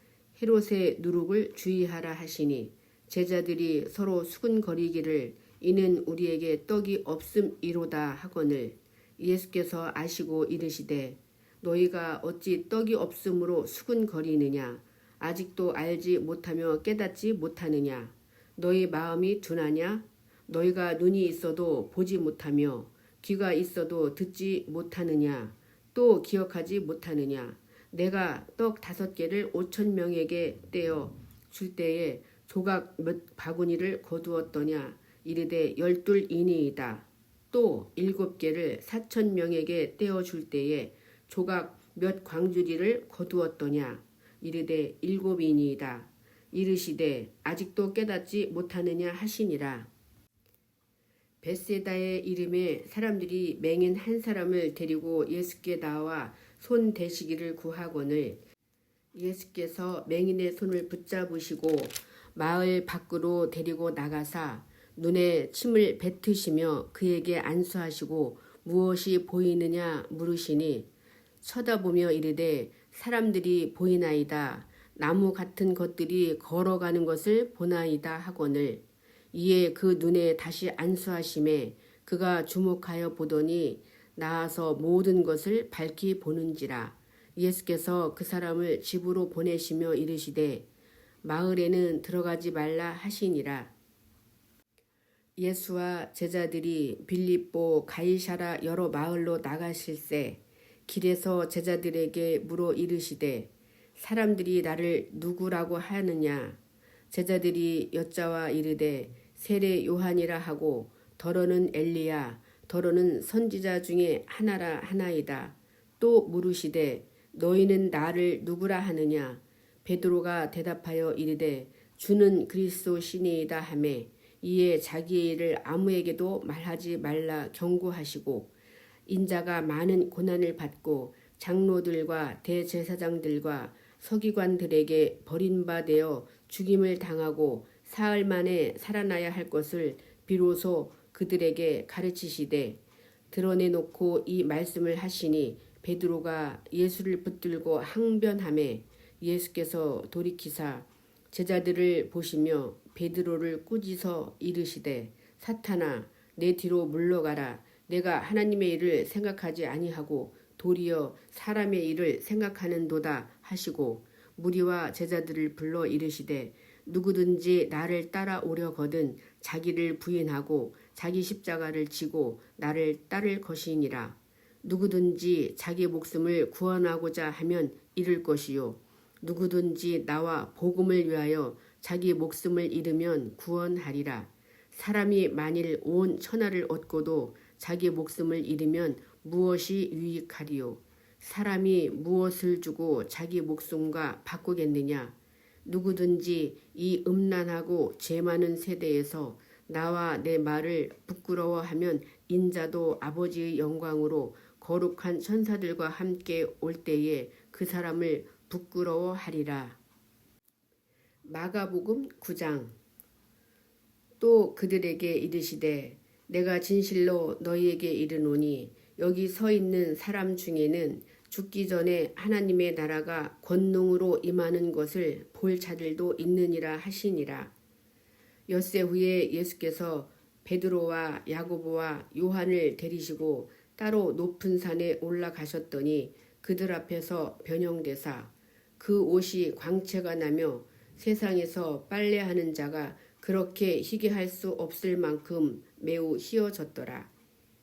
헤롯의 누룩을 주의하라 하시니 제자들이 서로 수군거리기를 이는 우리에게 떡이 없음이로다 하거늘 예수께서 아시고 이르시되 너희가 어찌 떡이 없음으로 수군거리느냐? 아직도 알지 못하며 깨닫지 못하느냐? 너희 마음이 둔하냐? 너희가 눈이 있어도 보지 못하며 귀가 있어도 듣지 못하느냐? 또 기억하지 못하느냐? 내가 떡 5개를 5,000명에게 떼어 줄 때에 조각 몇 바구니를 거두었더냐? 이르되 12이니이다. 또 7개를 4,000명에게 떼어 줄 때에 조각 몇 광주리를 거두었더냐? 이르되 7이니이다. 이르시되 아직도 깨닫지 못하느냐 하시니라. 벳세다의 이름에 사람들이 맹인 한 사람을 데리고 예수께 나와 손 대시기를 구하거늘 예수께서 맹인의 손을 붙잡으시고 마을 밖으로 데리고 나가사 눈에 침을 뱉으시며 그에게 안수하시고 무엇이 보이느냐 물으시니 쳐다보며 이르되 사람들이 보이나이다. 나무 같은 것들이 걸어가는 것을 보나이다 하거늘 이에 그 눈에 다시 안수하심에 그가 주목하여 보더니 나아서 모든 것을 밝히 보는지라. 예수께서 그 사람을 집으로 보내시며 이르시되 마을에는 들어가지 말라 하시니라. 예수와 제자들이 빌립보 가이사라 여러 마을로 나가실새 길에서 제자들에게 물어 이르시되 사람들이 나를 누구라고 하느냐? 제자들이 여짜와 이르되 세례 요한이라 하고 더러는 엘리야 더러는 선지자 중에 하나라 하나이다. 또 물으시되 너희는 나를 누구라 하느냐? 베드로가 대답하여 이르되 주는 그리스도 시니이다 하매 이에 자기의 일을 아무에게도 말하지 말라 경고하시고 인자가 많은 고난을 받고 장로들과 대제사장들과 서기관들에게 버림받아 죽임을 당하고 사흘 만에 살아나야 할 것을 비로소 그들에게 가르치시되 드러내놓고 이 말씀을 하시니 베드로가 예수를 붙들고 항변하매 예수께서 돌이키사 제자들을 보시며 베드로를 꾸짖어 이르시되 사탄아 내 뒤로 물러가라. 내가 하나님의 일을 생각하지 아니하고 도리어 사람의 일을 생각하는도다 하시고 무리와 제자들을 불러 이르시되 누구든지 나를 따라오려거든 자기를 부인하고 자기 십자가를 지고 나를 따를 것이니라. 누구든지 자기 목숨을 구원하고자 하면 잃을 것이요 누구든지 나와 복음을 위하여 자기 목숨을 잃으면 구원하리라. 사람이 만일 온 천하를 얻고도 자기 목숨을 잃으면 무엇이 유익하리요? 사람이 무엇을 주고 자기 목숨과 바꾸겠느냐? 누구든지 이 음란하고 죄 많은 세대에서 나와 내 말을 부끄러워하면 인자도 아버지의 영광으로 거룩한 천사들과 함께 올 때에 그 사람을 부끄러워하리라. 마가복음 9장. 또 그들에게 이르시되 내가 진실로 너희에게 이르노니 여기 서 있는 사람 중에는 죽기 전에 하나님의 나라가 권능으로 임하는 것을 볼 자들도 있느니라 하시니라. 엿새 후에 예수께서 베드로와 야고보와 요한을 데리시고 따로 높은 산에 올라가셨더니 그들 앞에서 변형되사 그 옷이 광채가 나며 세상에서 빨래하는 자가 그렇게 희게 할 수 없을 만큼 매우 희어졌더라.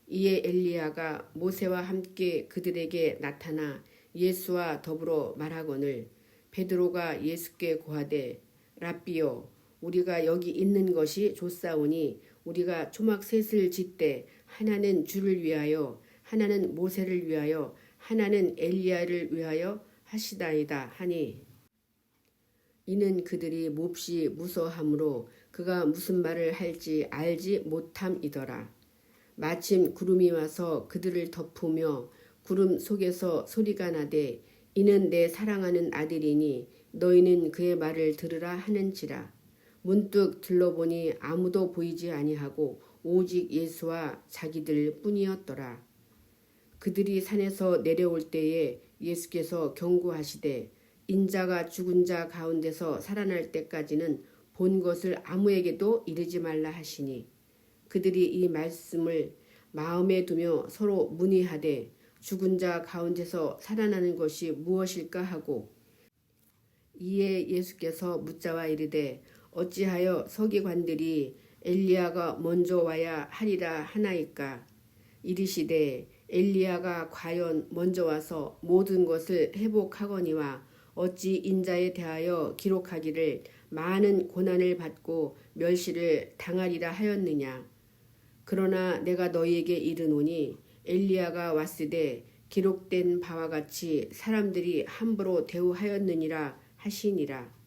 이에 엘리야가 모세와 함께 그들에게 나타나 예수와 더불어 말하거늘 베드로가 예수께 고하되 랍비여 우리가 여기 있는 것이 좋사오니 우리가 초막 셋을 짓되 하나는 주를 위하여 하나는 모세를 위하여 하나는 엘리야를 위하여 하시다이다 하니 이는 그들이 몹시 무서함으로 그가 무슨 말을 할지 알지 못함이더라. 마침 구름이 와서 그들을 덮으며 구름 속에서 소리가 나되 이는 내 사랑하는 아들이니 너희는 그의 말을 들으라 하는지라. 문득 둘러보니 아무도 보이지 아니하고 오직 예수와 자기들 뿐이었더라. 그들이 산에서 내려올 때에 예수께서 경고하시되 인자가 죽은 자 가운데서 살아날 때까지는 본 것을 아무에게도 이르지 말라 하시니 그들이 이 말씀을 마음에 두며 서로 문의하되 죽은 자 가운데서 살아나는 것이 무엇일까 하고 이에 예수께서 묻자와 이르되 어찌하여 서기관들이 엘리야가 먼저 와야 하리라 하나이까. 이르시되 엘리야가 과연 먼저 와서 모든 것을 회복하거니와 어찌 인자에 대하여 기록하기를 많은 고난을 받고 멸시를 당하리라 하였느냐. 그러나 내가 너희에게 이르노니 엘리야가 왔으되 기록된 바와 같이 사람들이 함부로 대우하였느니라 하시니라.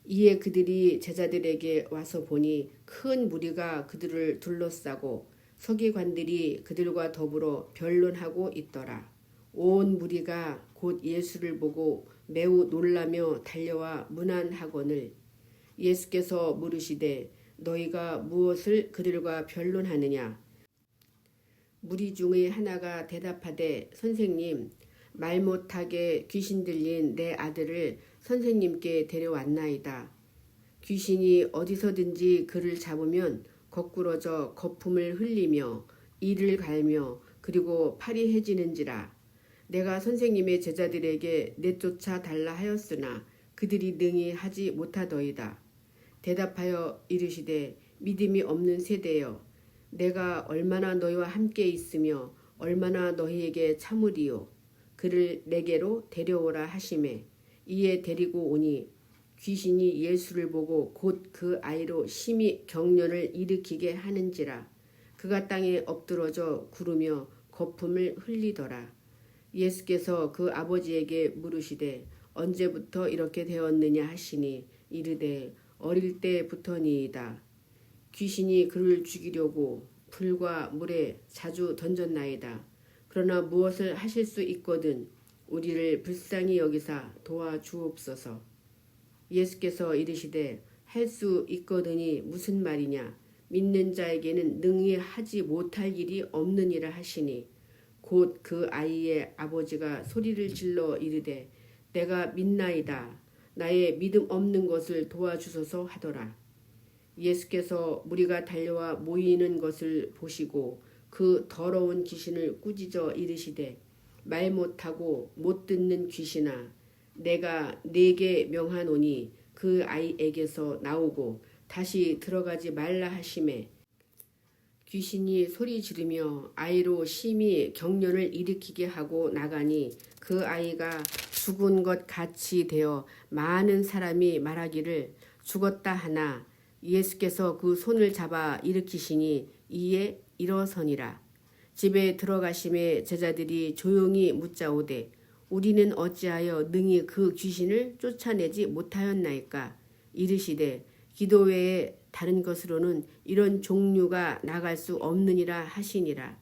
이에 그들이 제자들에게 와서 보니 큰 무리가 그들을 둘러싸고 서기관들이 그들과 더불어 변론하고 있더라. 온 무리가 곧 예수를 보고 매우 놀라며 달려와 문안하거늘 예수께서 물으시되 너희가 무엇을 그들과 변론하느냐. 무리 중의 하나가 대답하되 선생님 말 못하게 귀신 들린 내 아들을 선생님께 데려왔나이다. 귀신이 어디서든지 그를 잡으면 거꾸러져 거품을 흘리며 이를 갈며 그리고 팔이 해지는지라. 내가 선생님의 제자들에게 내쫓아 달라 하였으나 그들이 능히 하지 못하더이다. 대답하여 이르시되 믿음이 없는 세대여 내가 얼마나 너희와 함께 있으며 얼마나 너희에게 참으리요. 그를 내게로 데려오라 하시매 이에 데리고 오니 귀신이 예수를 보고 곧 그 아이로 심히 경련을 일으키게 하는지라. 그가 땅에 엎드러져 구르며 거품을 흘리더라. 예수께서 그 아버지에게 물으시되 언제부터 이렇게 되었느냐 하시니 이르되 어릴 때부터니이다. 귀신이 그를 죽이려고 불과 물에 자주 던졌나이다. 그러나 무엇을 하실 수 있거든 우리를 불쌍히 여기사 도와주옵소서. 예수께서 이르시되 할 수 있거든이 무슨 말이냐. 믿는 자에게는 능히 하지 못할 일이 없느니라 하시니 곧 그 아이의 아버지가 소리를 질러 이르되 내가 믿나이다. 나의 믿음 없는 것을 도와주소서 하더라. 예수께서 무리가 달려와 모이는 것을 보시고 그 더러운 귀신을 꾸짖어 이르시되 말 못하고 못 듣는 귀신아 내가 네게 명하노니 그 아이에게서 나오고 다시 들어가지 말라 하시매 귀신이 소리 지르며 아이로 심히 경련을 일으키게 하고 나가니 그 아이가 죽은 것 같이 되어 많은 사람이 말하기를 죽었다 하나 예수께서 그 손을 잡아 일으키시니 이에 일어서니라. 집에 들어가심에 제자들이 조용히 묻자오되 우리는 어찌하여 능히 그 귀신을 쫓아내지 못하였나이까. 이르시되 기도 외에 다른 것으로는 이런 종류가 나갈 수 없느니라 하시니라.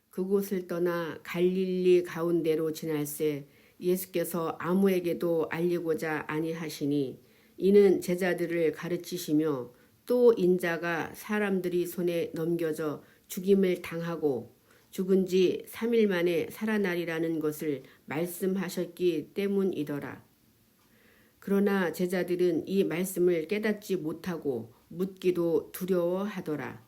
그곳을 떠나 갈릴리 가운데로 지날새 예수께서 아무에게도 알리고자 아니하시니 이는 제자들을 가르치시며 또 인자가 사람들이 손에 넘겨져 죽임을 당하고 죽은 지 3일 만에 살아나리라는 것을 말씀하셨기 때문이더라. 그러나 제자들은 이 말씀을 깨닫지 못하고 묻기도 두려워하더라.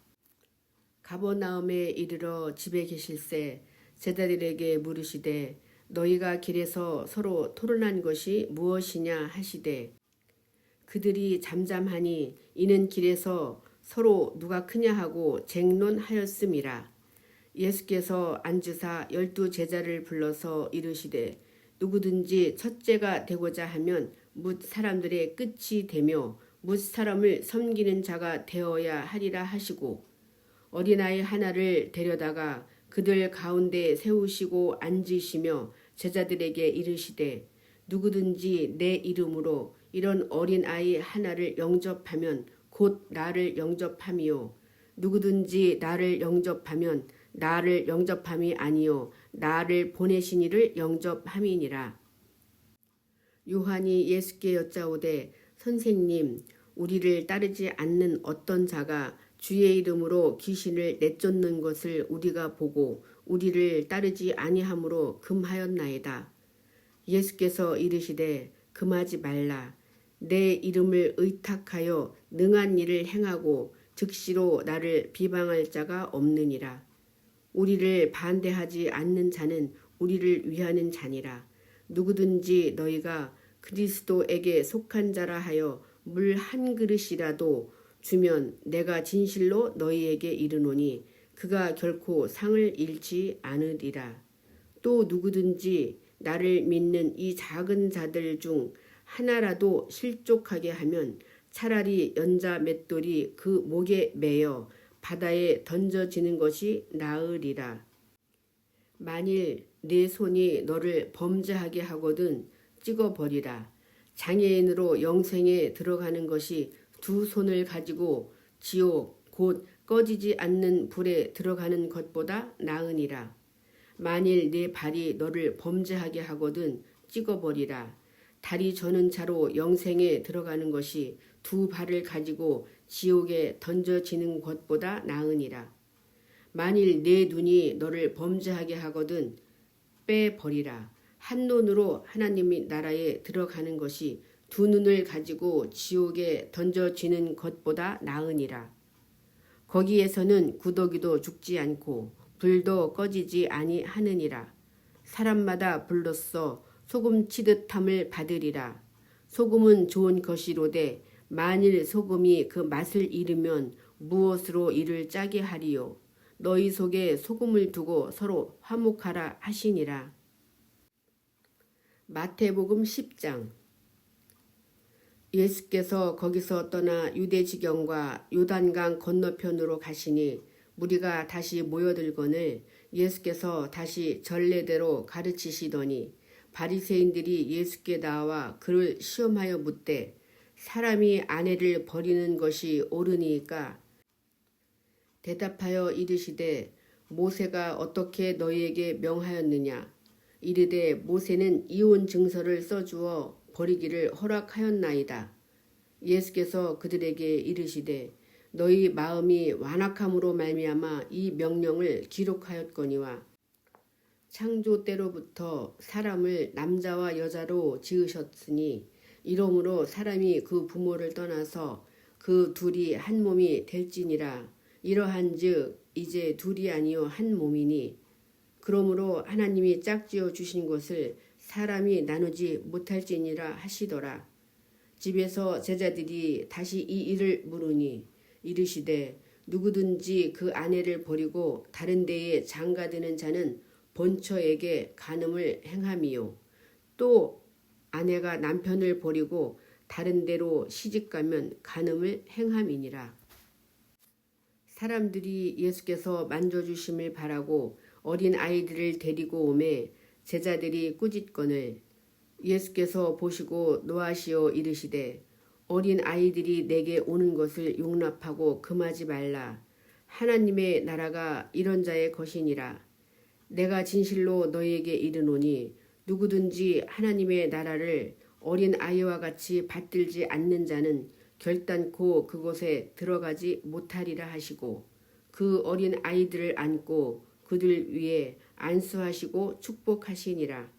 가버나움에 이르러 집에 계실새 제자들에게 물으시되 너희가 길에서 서로 토론한 것이 무엇이냐 하시되 그들이 잠잠하니 이는 길에서 서로 누가 크냐 하고 쟁론하였음이라. 예수께서 앉으사 12 제자를 불러서 이르시되 누구든지 첫째가 되고자 하면 뭇 사람들의 끝이 되며 뭇 사람을 섬기는 자가 되어야 하리라 하시고 어린아이 하나를 데려다가 그들 가운데 세우시고 앉으시며 제자들에게 이르시되 누구든지 내 이름으로 이런 어린아이 하나를 영접하면 곧 나를 영접함이요 누구든지 나를 영접하면 나를 영접함이 아니요 나를 보내신 이를 영접함이니라. 요한이 예수께 여짜오되 선생님 우리를 따르지 않는 어떤 자가 주의 이름으로 귀신을 내쫓는 것을 우리가 보고 우리를 따르지 아니하므로 금하였나이다. 예수께서 이르시되 금하지 말라. 내 이름을 의탁하여 능한 일을 행하고 즉시로 나를 비방할 자가 없느니라. 우리를 반대하지 않는 자는 우리를 위하는 자니라. 누구든지 너희가 그리스도에게 속한 자라 하여 물 한 그릇이라도 주면 내가 진실로 너희에게 이르노니 그가 결코 상을 잃지 않으리라. 또 누구든지 나를 믿는 이 작은 자들 중 하나라도 실족하게 하면 차라리 연자 맷돌이 그 목에 매여 바다에 던져지는 것이 나으리라. 만일 네 손이 너를 범죄하게 하거든 찍어버리라. 장애인으로 영생에 들어가는 것이 두 손을 가지고 지옥 곧 꺼지지 않는 불에 들어가는 것보다 나으니라. 만일 네 발이 너를 범죄하게 하거든 찍어버리라. 다리 저는 자로 영생에 들어가는 것이 두 발을 가지고 지옥에 던져지는 것보다 나으니라. 만일 네 눈이 너를 범죄하게 하거든 빼버리라. 한 눈으로 하나님의 나라에 들어가는 것이 두 눈을 가지고 지옥에 던져지는 것보다 나으니라. 거기에서는 구더기도 죽지 않고 불도 꺼지지 아니하느니라. 사람마다 불로써 소금 치듯함을 받으리라. 소금은 좋은 것이로되 만일 소금이 그 맛을 잃으면 무엇으로 이를 짜게 하리요. 너희 속에 소금을 두고 서로 화목하라 하시니라. 마태복음 10장. 예수께서 거기서 떠나 유대 지경과 요단강 건너편으로 가시니 무리가 다시 모여들거늘 예수께서 다시 전례대로 가르치시더니 바리새인들이 예수께 나와 그를 시험하여 묻되 사람이 아내를 버리는 것이 옳으니까 대답하여 이르시되 모세가 어떻게 너희에게 명하였느냐 이르되 모세는 이혼 증서를 써주어 버리기를 허락하였나이다. 예수께서 그들에게 이르시되 너희 마음이 완악함으로 말미암아 이 명령을 기록하였거니와 창조 때로부터 사람을 남자와 여자로 지으셨으니 이러므로 사람이 그 부모를 떠나서 그 둘이 한 몸이 될지니라. 이러한즉 이제 둘이 아니요 한 몸이니 그러므로 하나님이 짝지어 주신 것을 사람이 나누지 못할지니라 하시더라. 집에서 제자들이 다시 이 일을 물으니 이르시되 누구든지 그 아내를 버리고 다른 데에 장가드는 자는 본처에게 간음을 행함이요 또 아내가 남편을 버리고 다른 데로 시집가면 간음을 행함이니라. 사람들이 예수께서 만져주심을 바라고 어린 아이들을 데리고 오매 제자들이 꾸짖거늘 예수께서 보시고 노하시어 이르시되 어린 아이들이 내게 오는 것을 용납하고 금하지 말라. 하나님의 나라가 이런 자의 것이니라. 내가 진실로 너희에게 이르노니 누구든지 하나님의 나라를 어린 아이와 같이 받들지 않는 자는 결단코 그곳에 들어가지 못하리라 하시고 그 어린 아이들을 안고 그들 위에 안수하시고 축복하시니라.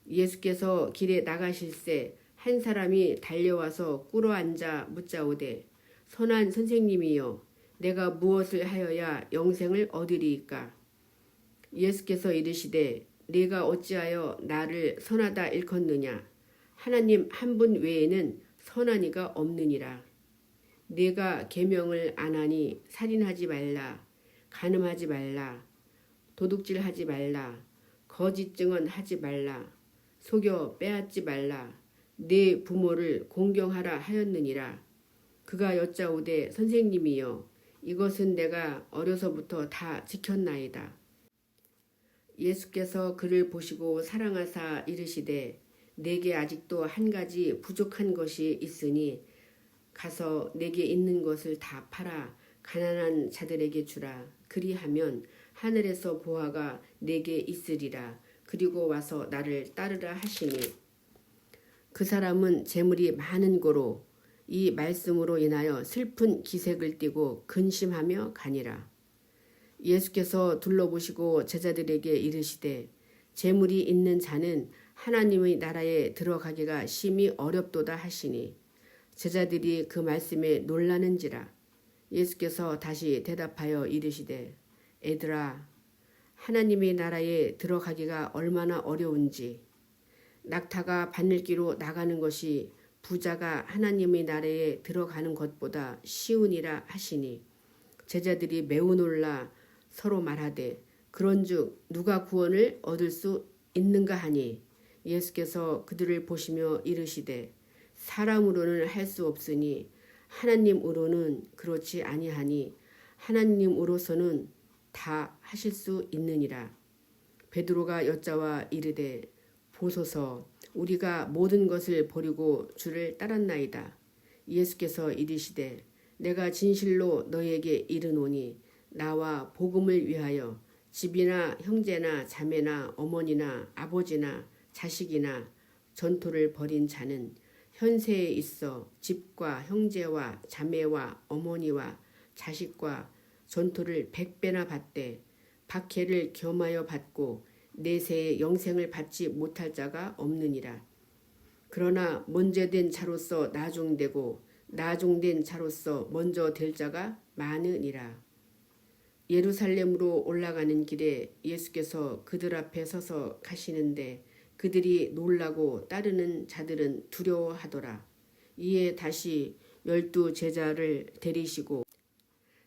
예수께서 길에 나가실새 한 사람이 달려와서 꿇어앉아 묻자오되 선한 선생님이여 내가 무엇을 하여야 영생을 얻으리이까. 예수께서 이르시되 네가 어찌하여 나를 선하다 일컫느냐. 하나님 한 분 외에는 선한 이가 없느니라. 네가 계명을 안 하니 살인하지 말라, 간음하지 말라, 도둑질하지 말라, 거짓 증언하지 말라, 속여 빼앗지 말라, 네 부모를 공경하라 하였느니라. 그가 여짜오되 선생님이여 이것은 내가 어려서부터 다 지켰나이다. 예수께서 그를 보시고 사랑하사 이르시되 내게 아직도 한 가지 부족한 것이 있으니 가서 내게 있는 것을 다 팔아 가난한 자들에게 주라. 그리하면 하늘에서 보화가 내게 있으리라. 그리고 와서 나를 따르라 하시니 그 사람은 재물이 많은 고로 이 말씀으로 인하여 슬픈 기색을 띠고 근심하며 가니라. 예수께서 둘러보시고 제자들에게 이르시되 재물이 있는 자는 하나님의 나라에 들어가기가 심히 어렵도다 하시니 제자들이 그 말씀에 놀라는지라. 예수께서 다시 대답하여 이르시되 애들아 하나님의 나라에 들어가기가 얼마나 어려운지 낙타가 바늘기로 나가는 것이 부자가 하나님의 나라에 들어가는 것보다 쉬우니라 하시니 제자들이 매우 놀라 서로 말하되 그런즉 누가 구원을 얻을 수 있는가 하니 예수께서 그들을 보시며 이르시되 사람으로는 할 수 없으니 하나님으로는 그렇지 아니하니 하나님으로서는 다 하실 수 있느니라. 베드로가 여짜와 이르되 보소서 우리가 모든 것을 버리고 주를 따랐나이다. 예수께서 이르시되 내가 진실로 너희에게 이르노니 나와 복음을 위하여 집이나 형제나 자매나 어머니나 아버지나 자식이나 전토를 벌인 자는 현세에 있어 집과 형제와 자매와 어머니와 자식과 전토를 100배나 받되 박해를 겸하여 받고 내세에 영생을 받지 못할 자가 없느니라. 그러나 먼저 된 자로서 나중되고 나중된 자로서 먼저 될 자가 많으니라. 예루살렘으로 올라가는 길에 예수께서 그들 앞에 서서 가시는데 그들이 놀라고 따르는 자들은 두려워하더라. 이에 다시 12 제자를 데리시고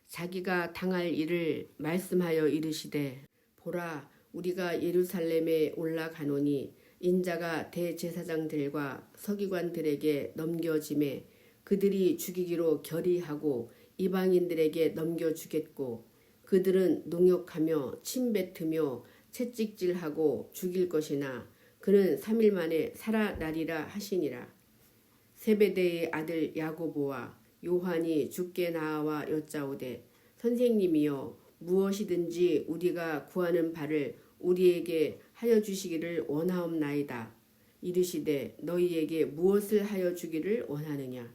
자기가 당할 일을 말씀하여 이르시되 보라 우리가 예루살렘에 올라가노니 인자가 대제사장들과 서기관들에게 넘겨짐에 그들이 죽이기로 결의하고 이방인들에게 넘겨주겠고 그들은 농역하며 침뱉으며 채찍질하고 죽일 것이나 그는 3일 만에 살아나리라 하시니라. 세베대의 아들 야고보와 요한이 주께 나와 여짜오되 선생님이여 무엇이든지 우리가 구하는 바를 우리에게 하여 주시기를 원하옵나이다. 이르시되 너희에게 무엇을 하여 주기를 원하느냐.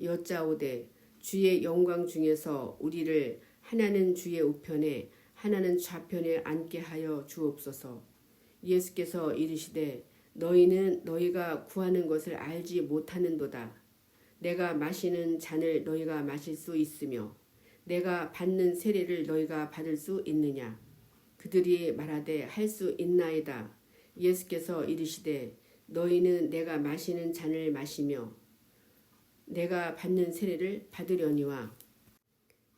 여짜오되 주의 영광 중에서 우리를 하나는 주의 우편에 하나는 좌편에 앉게 하여 주옵소서. 예수께서 이르시되 너희는 너희가 구하는 것을 알지 못하는도다. 내가 마시는 잔을 너희가 마실 수 있으며 내가 받는 세례를 너희가 받을 수 있느냐. 그들이 말하되 할 수 있나이다. 예수께서 이르시되 너희는 내가 마시는 잔을 마시며 내가 받는 세례를 받으려니와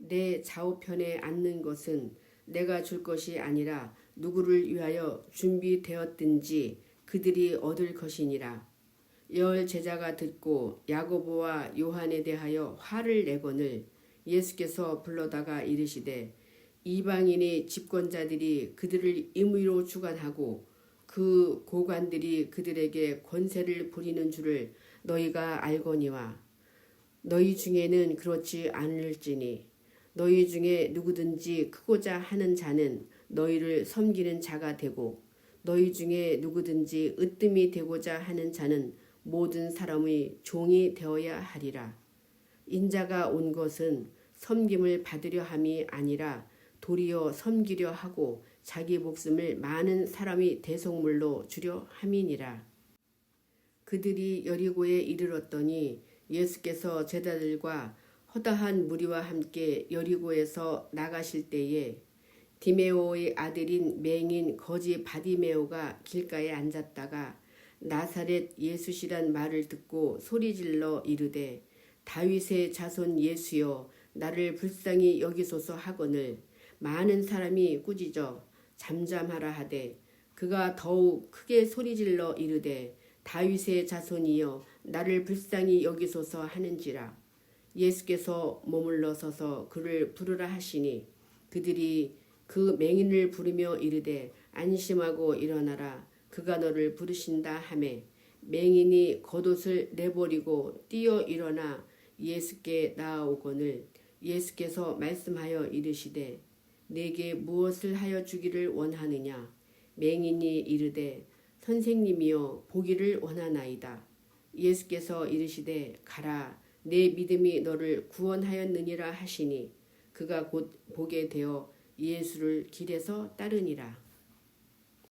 내 좌우편에 앉는 것은 내가 줄 것이 아니라 누구를 위하여 준비되었든지 그들이 얻을 것이니라. 열 제자가 듣고 야고보와 요한에 대하여 화를 내거늘 예수께서 불러다가 이르시되 이방인의 집권자들이 그들을 임의로 주관하고 그 고관들이 그들에게 권세를 부리는 줄을 너희가 알거니와 너희 중에는 그렇지 않을지니 너희 중에 누구든지 크고자 하는 자는 너희를 섬기는 자가 되고 너희 중에 누구든지 으뜸이 되고자 하는 자는 모든 사람의 종이 되어야 하리라. 인자가 온 것은 섬김을 받으려 함이 아니라 도리어 섬기려 하고 자기 목숨을 많은 사람의 대속물로 주려 함이니라. 그들이 여리고에 이르렀더니 예수께서 제자들과 허다한 무리와 함께 여리고에서 나가실 때에 디메오의 아들인 맹인 거지 바디메오가 길가에 앉았다가 나사렛 예수시란 말을 듣고 소리질러 이르되 다윗의 자손 예수여 나를 불쌍히 여기소서 하거늘 많은 사람이 꾸짖어 잠잠하라 하되 그가 더욱 크게 소리질러 이르되 다윗의 자손이여 나를 불쌍히 여기소서 하는지라. 예수께서 머물러 서서 그를 부르라 하시니 그들이 그 맹인을 부르며 이르되 안심하고 일어나라 그가 너를 부르신다 하매 맹인이 겉옷을 내버리고 뛰어 일어나 예수께 나아오거늘 예수께서 말씀하여 이르시되 내게 무엇을 하여 주기를 원하느냐. 맹인이 이르되 선생님이여 보기를 원하나이다. 예수께서 이르시되 가라 내 믿음이 너를 구원하였느니라 하시니 그가 곧 보게 되어 예수를 길에서 따르니라.